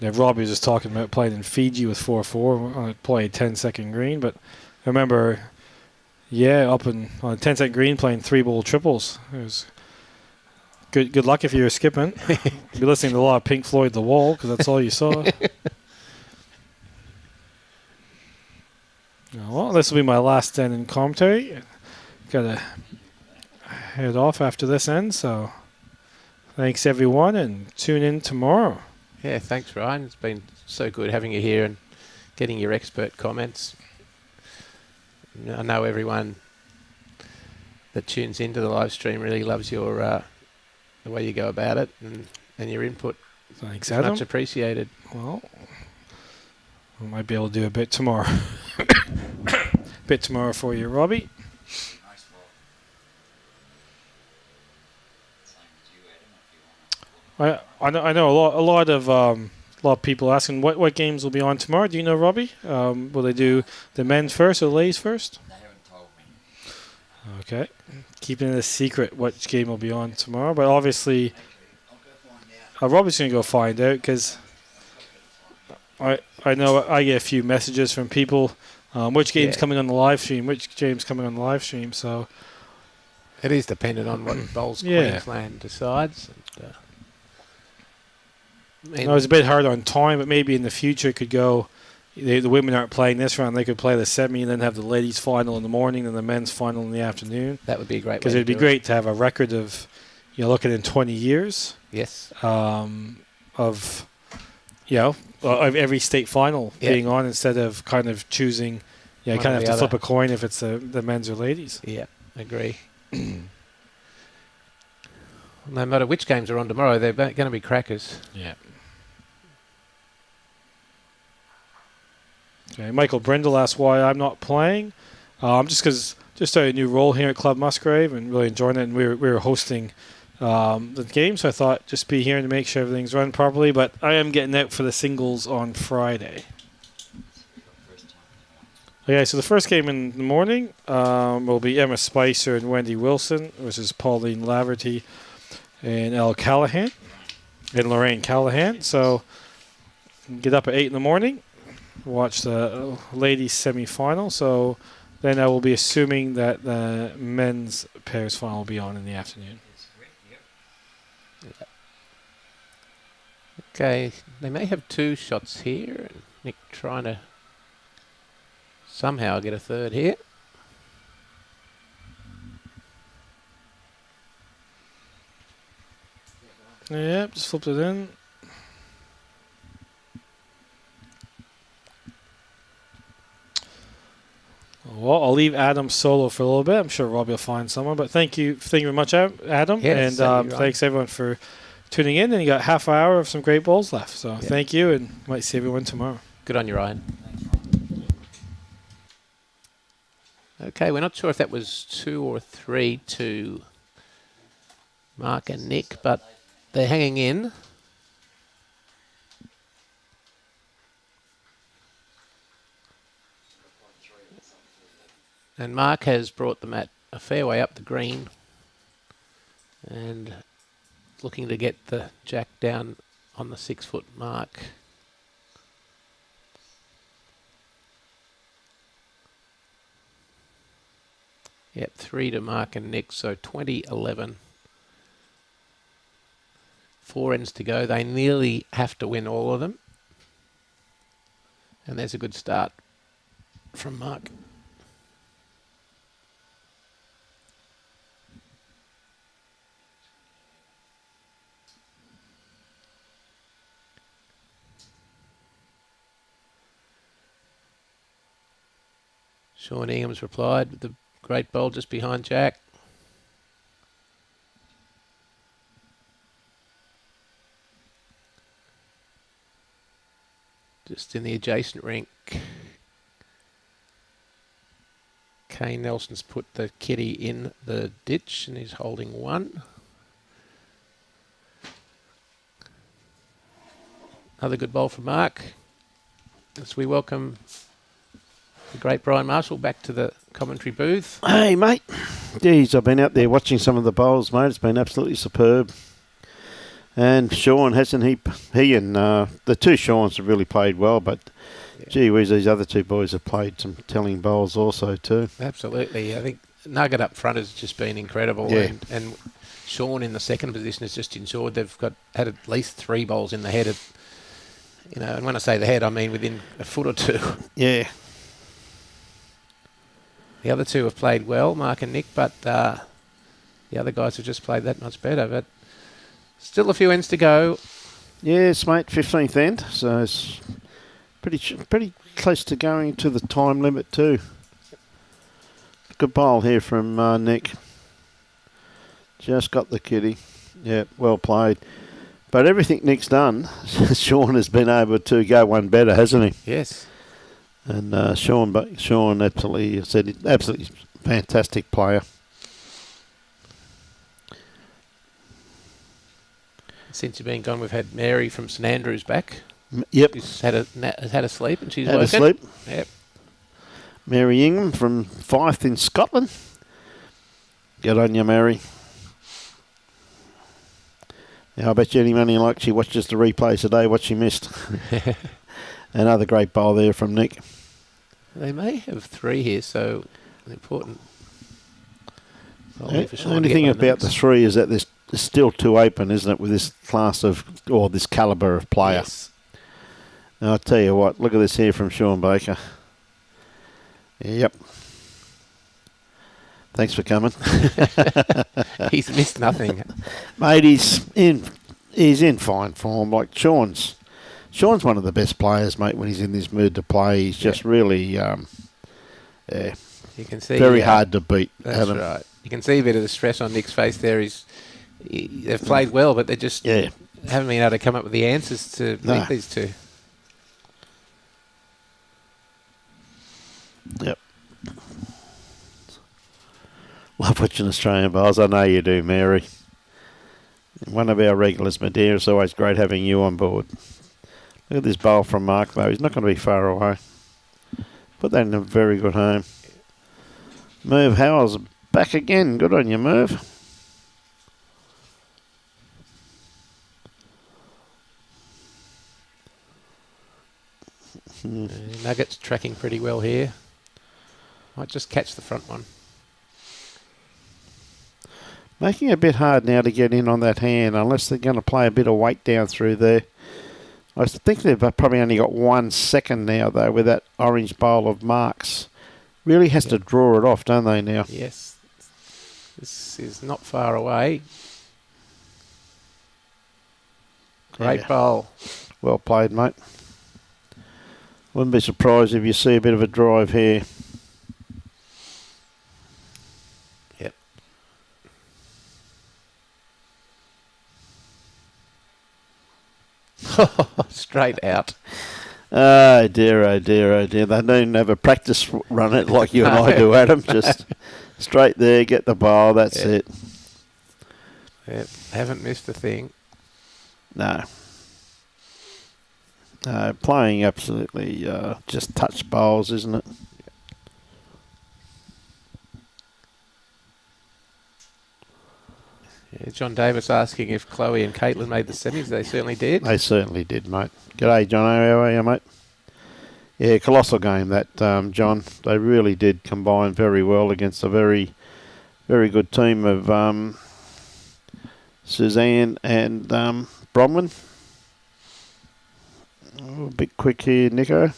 Yeah, Robbie was just talking about playing in Fiji with 4-4 on a 10-second green, but I remember, up on a 10-second green playing 3-ball triples. It was good luck if you were skipping. You'd be listening to a lot of Pink Floyd The Wall because that's all you saw. Well, this will be my last stand in commentary. Gotta head off after this ends, so thanks everyone and tune in tomorrow. Yeah, thanks, Ryan. It's been so good having you here and getting your expert comments. I know everyone that tunes into the live stream really loves your the way you go about it and your input. Thanks, Adam. Much appreciated. Well, we might be able to do a bit tomorrow. Bit tomorrow for you, Robbie. I know a lot of people asking what games will be on tomorrow. Do you know, Robbie? Will they do the men's first or the ladies first? They haven't told me. Okay, keeping it a secret which game will be on tomorrow. But obviously, I'll go find out. Robbie's gonna go find out because I know I get a few messages from people. Which game's coming on the live stream? Which game's coming on the live stream? So It is dependent on what Bowls Queensland decides. And, it was a bit hard on time, but maybe in the future it could go. The women aren't playing this round; they could play the semi and then have the ladies' final in the morning and the men's final in the afternoon. that would be a great way. Because it'd be great to have a record of, looking in 20 years. Yes. Of every state final being on instead of kind of choosing. You kind of have to flip a coin if it's the men's or ladies. Yeah, agree. No matter which games are on tomorrow, they're going to be crackers. Yeah. Okay, Michael Brindle asks why I'm not playing. Just started a new role here at Club Musgrave and really enjoying it. And we were hosting the game, so I thought just be here to make sure everything's run properly. But I am getting out for the singles on Friday. Okay, so the first game in the morning will be Emma Spicer and Wendy Wilson versus Pauline Laverty and Lorraine Callahan. So get up at 8 in the morning. Watch the ladies semi-final. So then I will be assuming that the men's pairs final will be on in the afternoon. Okay, they may have 2 shots here. Nick trying to somehow get a third here. Yep, just flipped it in. Well, I'll leave Adam solo for a little bit. I'm sure Robbie will find someone. But thank you very much, Adam. Yes, and thanks everyone for tuning in. And you got half an hour of some great bowls left. So thank you, and might see everyone tomorrow. Good on you, Ryan. Okay, we're not sure if that was 2 or 3 to Mark and Nick, but they're hanging in. And Mark has brought them at a fair way up the green and looking to get the jack down on the 6-foot mark. Yep, 3 to Mark and Nick, so 20-11. 4 ends to go. They nearly have to win all of them. And there's a good start from Mark. Sean Ingham's replied with the great bowl just behind Jack. Just in the adjacent rink. Kane Nelson's put the kitty in the ditch and he's holding one. Another good bowl for Mark. As we welcome the great Brian Marshall back to the commentary booth. Hey, mate. Geez, I've been out there watching some of the bowls, mate. It's been absolutely superb. And Sean, hasn't he? He and the two Seans have really played well, but gee whiz, these other two boys have played some telling bowls also too. Absolutely. I think Nugget up front has just been incredible. Yeah. And Sean in the second position has just ensured they've had at least 3 bowls in the head of, and when I say the head, I mean within a foot or two. Yeah. The other two have played well, Mark and Nick, but the other guys have just played that much better. But still a few ends to go. Yes, mate, 15th end, so it's pretty close to going to the time limit too. Good bowl here from Nick. Just got the kitty. Yeah, well played. But everything Nick's done, Sean has been able to go one better, hasn't he? Yes. And Sean absolutely said, absolutely fantastic player. Since you've been gone, we've had Mary from St Andrews back. Yep. She's had a sleep and she's Had a woken. sleep. Yep. Mary Ingham from Fife in Scotland. Good on you, Mary. Yeah, I bet you any money like she watches the replays today, what she missed. Another great bowl there from Nick. They may have 3 here, so an important. The only thing about the 3 is that there's still too open, isn't it, with this class of, or this calibre of player. Yes. Now, I'll tell you what, look at this here from Sean Baker. Yep. Thanks for coming. He's missed nothing. Mate, he's in fine form. Like Sean's one of the best players, mate, when he's in this mood to play. He's just really, You can see very hard to beat. That's Adam. right. You can see a bit of the stress on Nick's face there. They've played well, but they just haven't been able to come up with the answers to beat these two. Yep. Love watching Australian bowls. I know you do, Mary. One of our regulars, Madeira. It's always great having you on board. Look at this bowl from Mark, though. He's not going to be far away. Put that in a very good home. Merv Howell's back again. Good on you, Merv. Nuggets tracking pretty well here. Might just catch the front one. Making it a bit hard now to get in on that hand unless they're going to play a bit of weight down through there. I think they've probably only got 1 second now, though, with that orange bowl of Mark's. Really has to draw it off, don't they, now? Yes. This is not far away. Great bowl. Well played, mate. Wouldn't be surprised if you see a bit of a drive here. Yep. Straight out. Oh dear, oh dear, oh dear. They don't have a practice run it like you and I do, Adam. Just straight there, get the bowl, that's it. Yep. Haven't missed a thing. No. No, playing absolutely just touch bowls, isn't it? Yeah, John Davis asking if Chloe and Caitlin made the semis. They certainly did. They certainly did, mate. G'day, John. How are you, mate? Yeah, colossal game that, John. They really did combine very well against a very, very good team of Suzanne and Bronwyn. A bit quick here, Nico.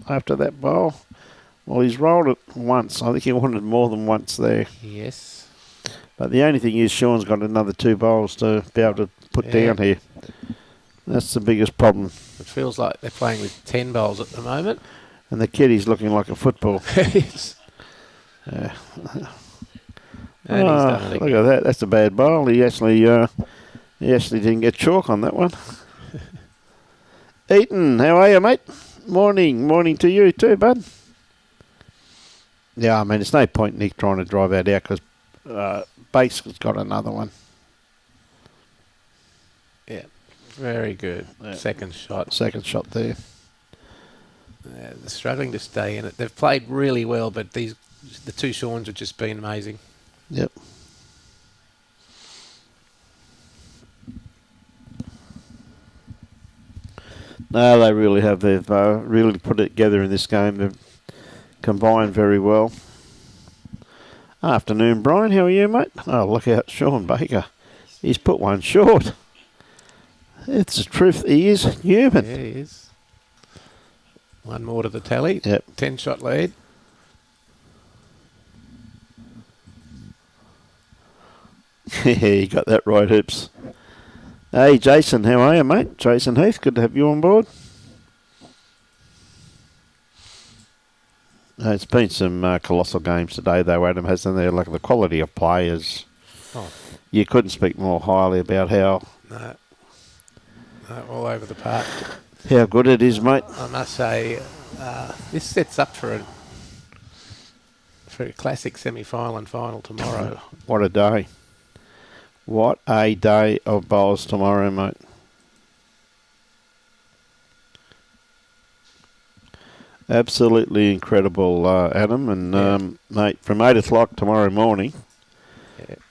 after that bowl. Well, he's rolled it once. I think he wanted more than once there. Yes. But the only thing is Sean's got another 2 bowls to be able to put down here. That's the biggest problem. It feels like they're playing with 10 bowls at the moment. And the kiddie's looking like a football. Yes. Yeah. And he's done it Look again. at that. That's a bad bowl. He actually didn't get chalk on that one. Eaton, how are you, mate? Morning to you too, bud. Yeah, I mean, it's no point Nick trying to drive that out because Bates has got another one. Yeah. Very good. Yeah. Second shot. Second shot there. They're struggling to stay in it. They've played really well, but the 2 Seans have just been amazing. Yep. No, they really have. They've really put it together in this game. They've combined very well. Afternoon, Brian. How are you, mate? Oh, look out, Sean Baker. He's put one short. It's the truth. He is human. Yeah, he is. One more to the tally. Yep. 10-shot lead. You got that right, Hoops. Hey, Jason, how are you, mate? Jason Heath, good to have you on board. It's been some colossal games today, though, Adam, hasn't there? Like the quality of players. Oh. You couldn't speak more highly about how No, all over the park. good it is, mate. I must say, this sets up for a classic semi-final and final tomorrow. What a day. What a day of bowls tomorrow, mate. Absolutely incredible, Adam. And, mate, from 8 o'clock tomorrow morning,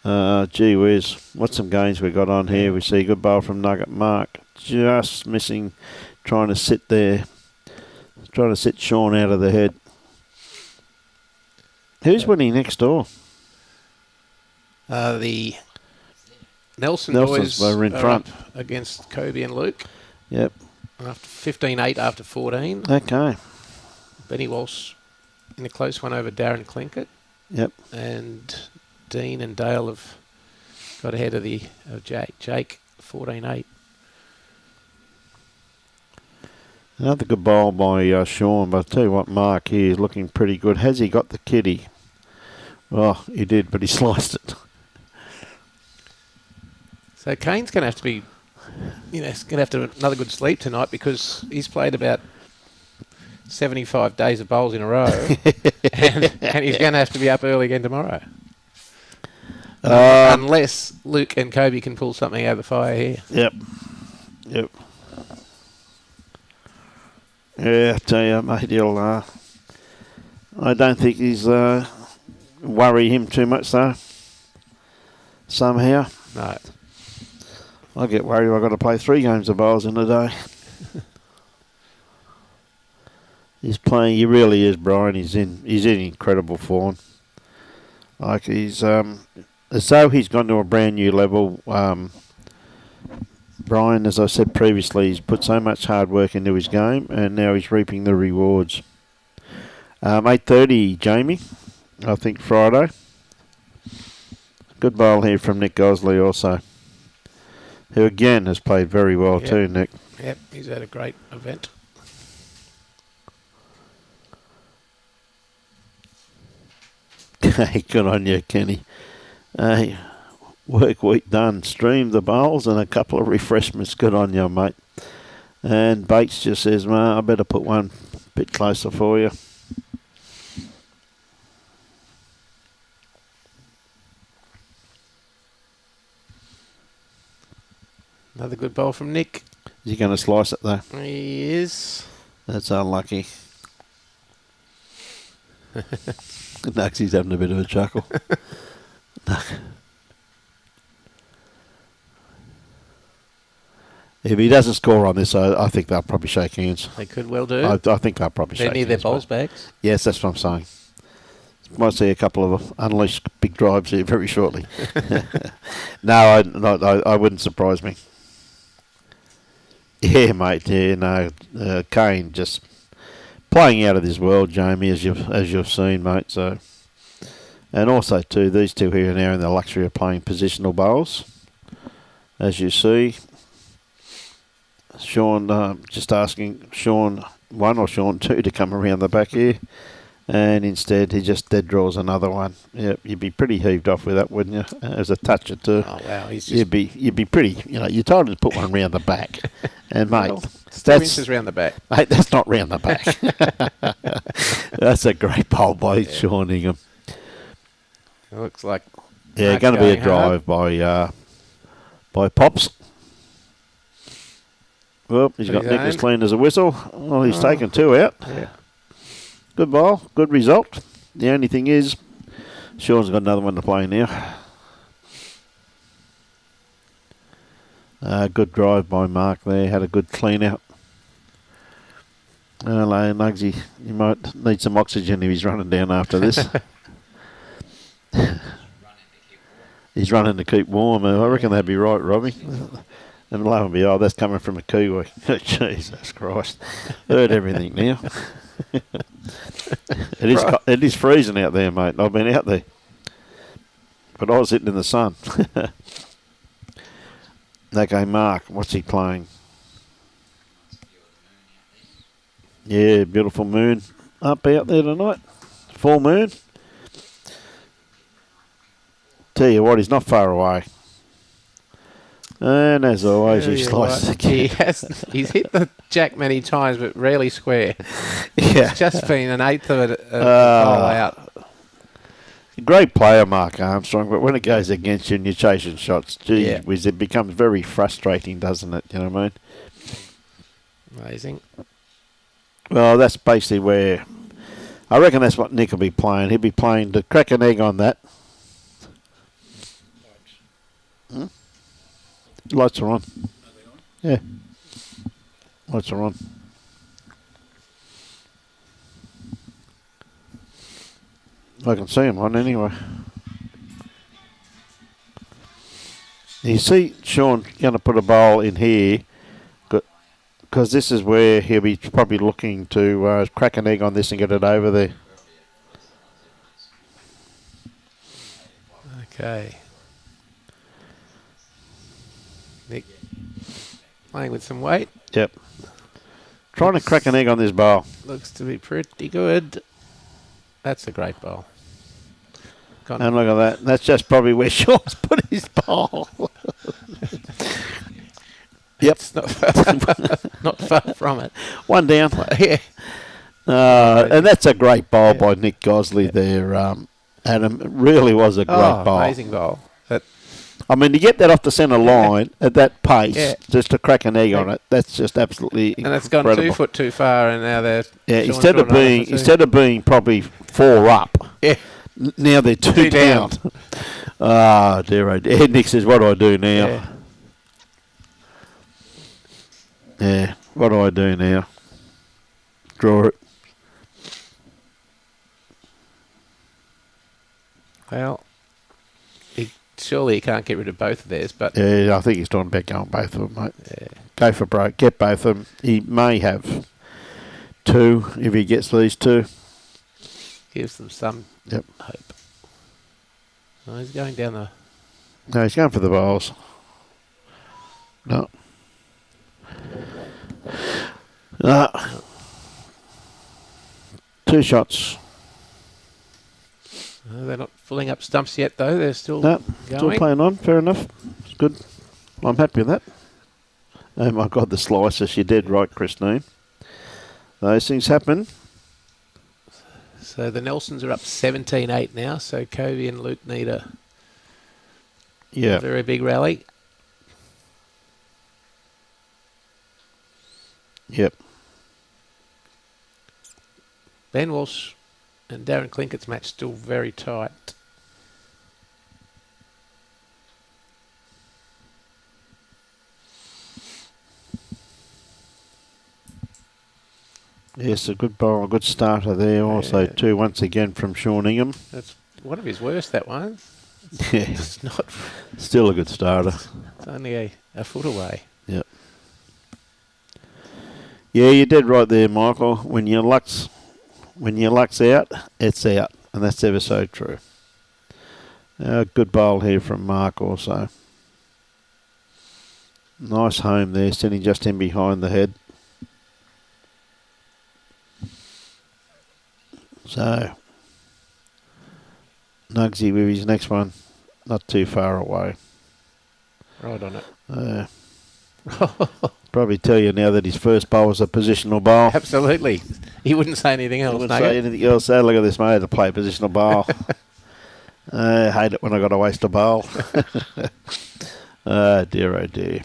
gee whiz, what's some games we got on here? We see a good bowl from Nugget Mark. Just missing, trying to sit Sean out of the head. Who's winning next door? The Nelson's boys are in front up against Kobe and Luke. Yep. After 15-8 after 14. Okay. Benny Walsh in a close one over Darren Clinkett. Yep. And Dean and Dale have got ahead of Jake. Jake 14-8. Another good bowl by Sean, but I'll tell you what, Mark here is looking pretty good. Has he got the kitty? Well, he did, but he sliced it. So Kane's going to have to be, he's going to have to have another good sleep tonight because he's played about 75 days of bowls in a row and he's going to have to be up early again tomorrow. Unless Luke and Kobe can pull something out of the fire here. Yep. Yeah, I tell you, mate, he'll, I don't think he's worry him too much, though, somehow. No. I get worried I've got to play 3 games of bowls in a day. He's playing, he really is, Brian. He's in incredible form. Like he's, as though he's gone to a brand new level. Brian, as I said previously, he's put so much hard work into his game and now he's reaping the rewards. 8:30, Jamie, I think Friday. Good bowl here from Nic Gosley also, who again has played very well too, Nick. Yep, he's had a great event. Hey, good on you, Kenny. Hey, work week done. Stream the bowls and a couple of refreshments. Good on you, mate. And Bates just says, I better put one a bit closer for you. Another good bowl from Nick. Is he going to slice it, though? He is. That's unlucky. Nuxie's having a bit of a chuckle. If he doesn't score on this, I think they'll probably shake hands. They could well do. I think they'll probably shake They're near hands. their bowls bags. Yes, that's what I'm saying. Might see a couple of unleashed big drives here very shortly. No, I wouldn't surprise me. Yeah, mate. Yeah, no. Kane just playing out of this world, Jamie, as you've seen, mate. So, and also too, these two here now in the luxury of playing positional bowls, as you see. Sean just asking Sean 1 or Sean 2 to come around the back here, and instead he just dead draws another one. Yeah, you'd be pretty heaved off with that, wouldn't you? As a touch or two. Oh wow, he's just you'd be pretty. You know, you're told to put one round the back, and mate, well, it's 2 that's inches round the back. mate, that's not round the back. That's a great bowl by Sean Ingham. It looks like Yeah, Mark's going to be a hard. drive by Pops. Well, he's got He's Nicholas home. clean as a whistle. Oh, he's Oh. taken 2 out. Yeah. Good bowl, good result. The only thing is, Sean's got another one to play now. Good drive by Mark there. Had a good clean out. Hello, Nugsy. You might need some oxygen if he's running down after this. He's running to keep warm. I reckon that'd be right, Robbie. And lo and behold, that's coming from a Kiwi. Jesus Christ. Heard everything now. It is freezing out there, mate. I've been out there. But I was sitting in the sun. Okay, Mark, what's he playing? Yeah, beautiful moon up out there tonight. Full moon. Tell you what, he's not far away. And as always, he slices the He's hit the jack many times, but rarely square. Yeah. It's just been an eighth of a bowl out. Great player, Mark Armstrong, but when it goes against you and you're chasing shots, gee Yeah. whiz, it becomes very frustrating, doesn't it? You know what I mean? Amazing. Well, that's basically where I reckon that's what Nick will be playing. He'll be playing to crack an egg on that. Lights are on. Yeah. Lights are on. I can see them on anyway. You see Sean going to put a bowl in here because this is where he'll be probably looking to crack an egg on this and get it over there. Okay. Nick playing with some weight. Yep. Trying to crack an egg on this bowl. Looks to be pretty good. That's a great bowl. Gone. And look at that. That's just probably where Sean's put his bowl. Yep. It's not far, not far from it. One down. Yeah. And that's a great bowl by Nic Gosley there, Adam. It really was a great bowl. Amazing bowl. That, I mean, to get that off the centre line at that pace, Yeah. just to crack an egg on it, that's just absolutely and it's gone incredible. 2 foot too far, and now they're Yeah, Sean's instead of drawn another being for 2. probably 4 up, Yeah. now they're 2 2 down. down. Ah, dear, oh dear. Nick says, "What do I do now?" Yeah, what do I do now? Draw it. Well, surely he can't get rid of both of theirs, but Yeah, I think he's talking about going both of them, mate. yeah. Go for broke. Get both of them. He may have 2 if he gets these 2. Gives them some Yep. hope. Oh, he's going down the... No, he's going for the bowls. No. 2 shots. They're not filling up stumps yet, though. They're still No, going. still playing on. Fair enough. It's good. I'm happy with that. Oh my God, the slices. You did right, Christine. Those things happen. So the Nelsons are up 17-8 now, so Covey and Luke need a Yeah. very big rally. Yep. Ben Walsh and Darren Clinkett's match still very tight. Yes, a good bowl, a good starter there. Also, Yeah. 2 once again from Sean Ingham. That's one of his worst, that one. Yeah, It's not. still a good starter. It's only a foot away. Yep. Yeah, you did right there, Michael. When your luck's out, it's out, and that's ever so true. Good bowl here from Mark also. Nice home there, sitting just in behind the head. So, Nugsy with his next one, not too far away. Right on it. Probably tell you now that his first bowl was a positional bowl. Absolutely. He wouldn't say anything else. He wouldn't say anything else. Look at this, mate. I had to play a positional bowl. I hate it when I got to waste a bowl. Oh, dear, oh, dear.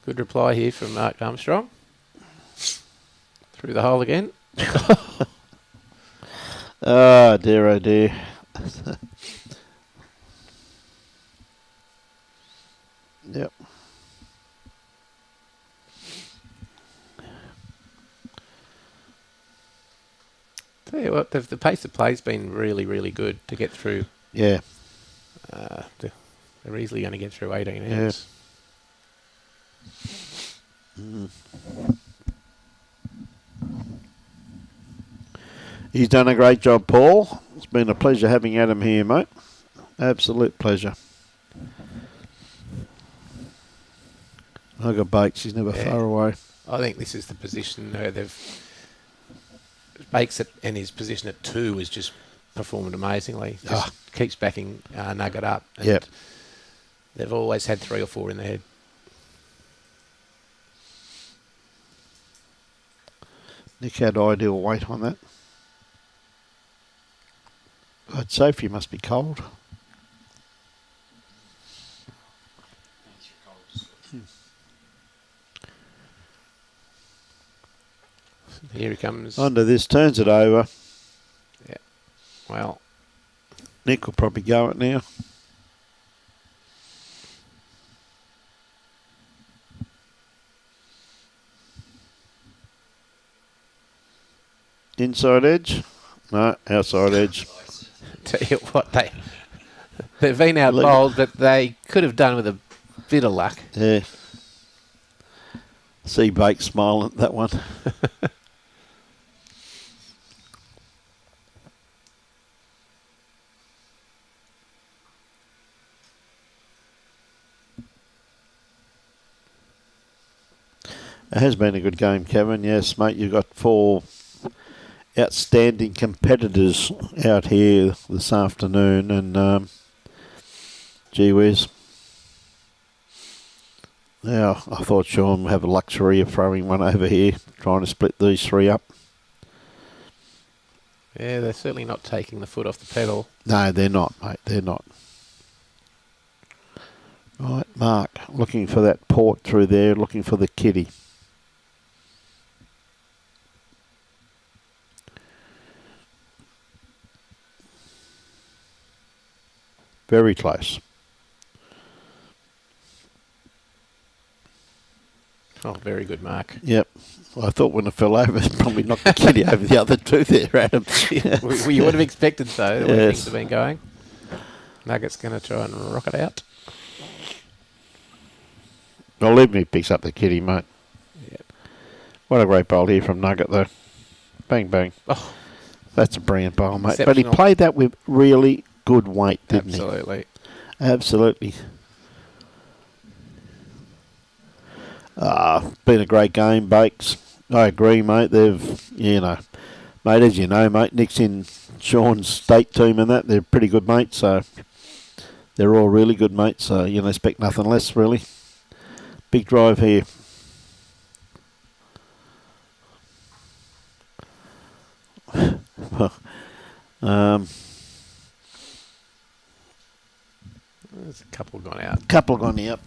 Good reply here from Mark Armstrong. Through the hole again. Oh, dear, oh, dear. Yep. Tell you what, the pace of play's been really, really good to get through. Yeah. They're easily going to get through 18 Yeah. hours. He's done a great job, Paul. It's been a pleasure having Adam here, mate. Absolute pleasure. Look at Bakes. He's never far away. I think this is the position where Bakes and his position at 2 is just performed amazingly. Just keeps backing Nugget up. And Yep. They've always had 3 or 4 in the head. Nick had ideal weight on that. God, Sophie must be cold. Here he comes. Under this, turns it over. Yeah. Well, Nick will probably go it now. Inside edge? No, outside edge. tell you what, they've been out bowled, but they could have done with a bit of luck. Yeah. See Bake smiling at that one. It has been a good game, Kevin. Yes, mate, you've got 4 outstanding competitors out here this afternoon, and gee whiz. Now, I thought Sean would have a luxury of throwing one over here, trying to split these 3 up. Yeah, they're certainly not taking the foot off the pedal. No, they're not, mate. They're not. Right, Mark, looking for that port through there, looking for the kitty. Very close. Oh, very good, Mark. Yep. I thought when it fell over, it probably knocked the kitty over the other 2 there, Adam. You would have expected so, the way Yes. things have been going. Nugget's going to try and rock it out. I'll leave me picks up the kitty, mate. Yep. What a great bowl here from Nugget, though. Bang, bang. Oh, That's a brilliant bowl, mate. But he exceptional. played that with really good weight, didn't absolutely. he? Absolutely. Been a great game, Bakes. I agree, mate. They've, mate, as you know, mate, Nick's in Sean's state team and that. They're pretty good mates, so they're all really good mates, so expect nothing less, really. Big drive here. There's a couple gone out. Couple gone out.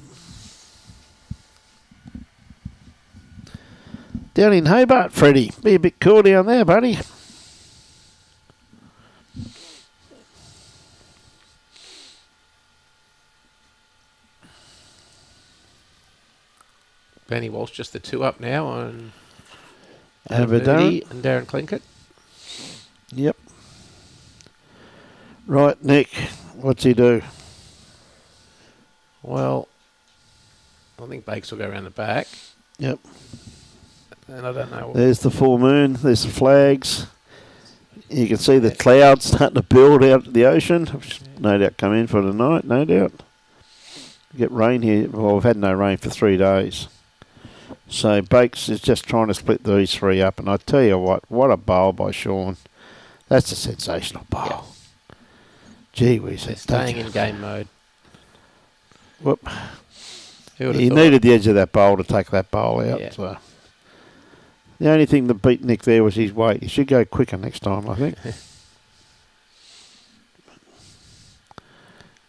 Down in Hobart, Freddie. Be a bit cool down there, buddy. Benny Walsh just the 2 up now on Aberdeen. and Darren Clinkett. Yep. Right, Nick. What's he do? Well, I think Bakes will go around the back. Yep. And I don't know. There's the full moon. There's the flags. You can see the clouds starting to build out of the ocean. No doubt come in for the night, no doubt. Get rain here. Well, we've had no rain for 3 days. So Bakes is just trying to split these three up. And I tell you what a bowl by Sean. That's a sensational bowl. Yeah. Gee whiz. They're staying in game mode. Whoop. Who would have He thought? needed the edge of that bowl to take that bowl out. Yeah. So. The only thing that beat Nick there was his weight. He should go quicker next time, I think.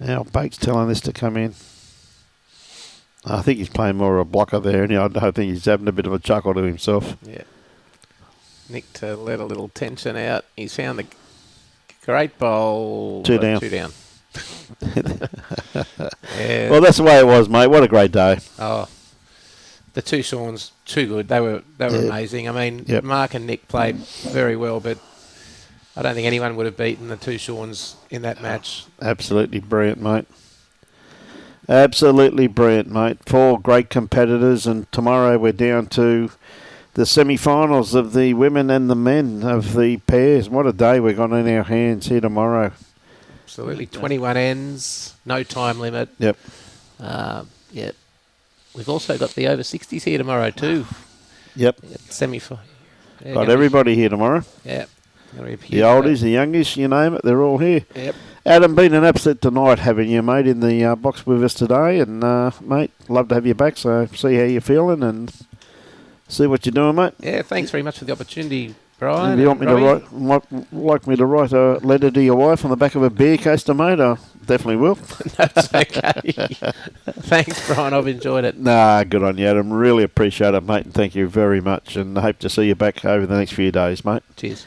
Now Bake's telling this to come in. I think he's playing more of a blocker there, and I don't think he's having a bit of a chuckle to himself. Yeah. Nick to let a little tension out. He's found the great bowl. 2 down. 2 down. Yeah. Well, that's the way it was, mate. What a great day. Oh, the two Sean's too good. They were amazing. I mean, Yep. Mark and Nick played very well, but I don't think anyone would have beaten the two Sean's in that match. Absolutely brilliant, mate. Absolutely brilliant, mate. 4 great competitors, and tomorrow we're down to the semi-finals of the women and the men of the pairs. What a day we've got in our hands here tomorrow. Absolutely. 21 ends, no time limit. Yep. Yep. We've also got the over 60s here tomorrow too. Yep. Semi-final. Yeah, Got everybody here tomorrow. Yeah. The oldies, the youngies, you name it, they're all here. Yep. Adam, been an absolute delight having you, mate, in the box with us today. And, mate, love to have you back. So see how you're feeling and see what you're doing, mate. Yeah, thanks very much for the opportunity, Brian. If you want me to Robbie. like me to write a letter to your wife on the back of a beer coaster, mate, I definitely will. That's okay. Thanks, Brian. I've enjoyed it. Nah, good on you, Adam. Really appreciate it, mate, and thank you very much. And I hope to see you back over the next few days, mate. Cheers.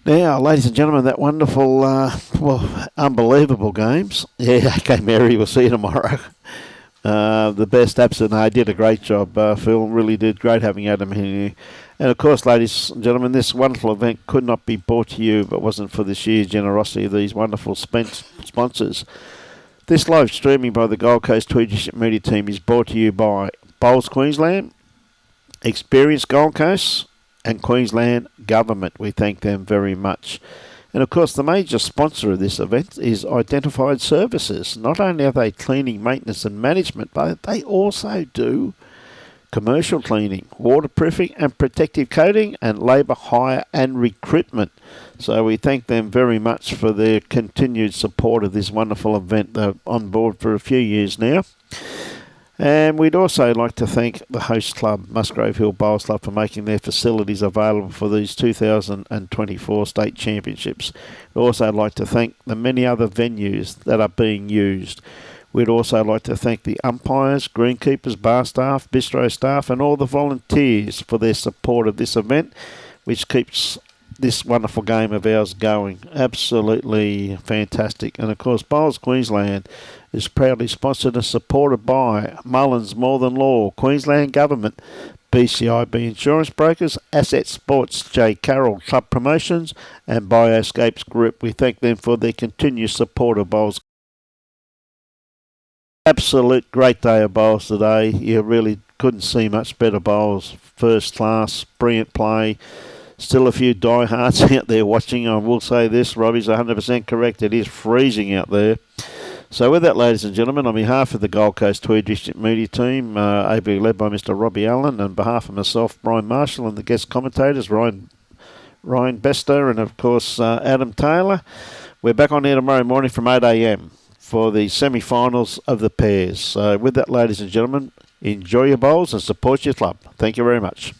Now, ladies and gentlemen, that wonderful, unbelievable games. Yeah, okay, Mary, we'll see you tomorrow. The best absent. They did a great job, Phil. Really did. Great having Adam here. And, of course, ladies and gentlemen, this wonderful event could not be brought to you if it wasn't for the sheer generosity of these wonderful sponsors. This live streaming by the Gold Coast Tweed District Media Team is brought to you by Bowls Queensland, Experience Gold Coast, and Queensland Government. We thank them very much. And of course, the major sponsor of this event is Identified Services. Not only are they cleaning, maintenance and management, but they also do commercial cleaning, waterproofing and protective coating, and labour hire and recruitment. So we thank them very much for their continued support of this wonderful event. They're on board for a few years now. And we'd also like to thank the host club, Musgrave Hill Bowls Club, for making their facilities available for these 2024 state championships. We'd also like to thank the many other venues that are being used. We'd also like to thank the umpires, greenkeepers, bar staff, bistro staff, and all the volunteers for their support of this event, which keeps this wonderful game of ours going. Absolutely fantastic. And of course, Bowls Queensland is proudly sponsored and supported by Mullins More Than Law, Queensland Government, BCIB Insurance Brokers, Asset Sports, J. Carroll Club Promotions, and Bioscapes Group. We thank them for their continued support of Bowls. Absolute great day of bowls today. You really couldn't see much better bowls. First class, brilliant play. Still a few diehards out there watching. I will say this, Robbie's 100% correct. It is freezing out there. So with that, ladies and gentlemen, on behalf of the Gold Coast Tweed District Media Team, ably led by Mr. Robbie Allen, and on behalf of myself, Brian Marshall, and the guest commentators, Ryan Bester, and of course Adam Taylor, we're back on here tomorrow morning from 8 a.m. for the semi-finals of the pairs. So with that, ladies and gentlemen, enjoy your bowls and support your club. Thank you very much.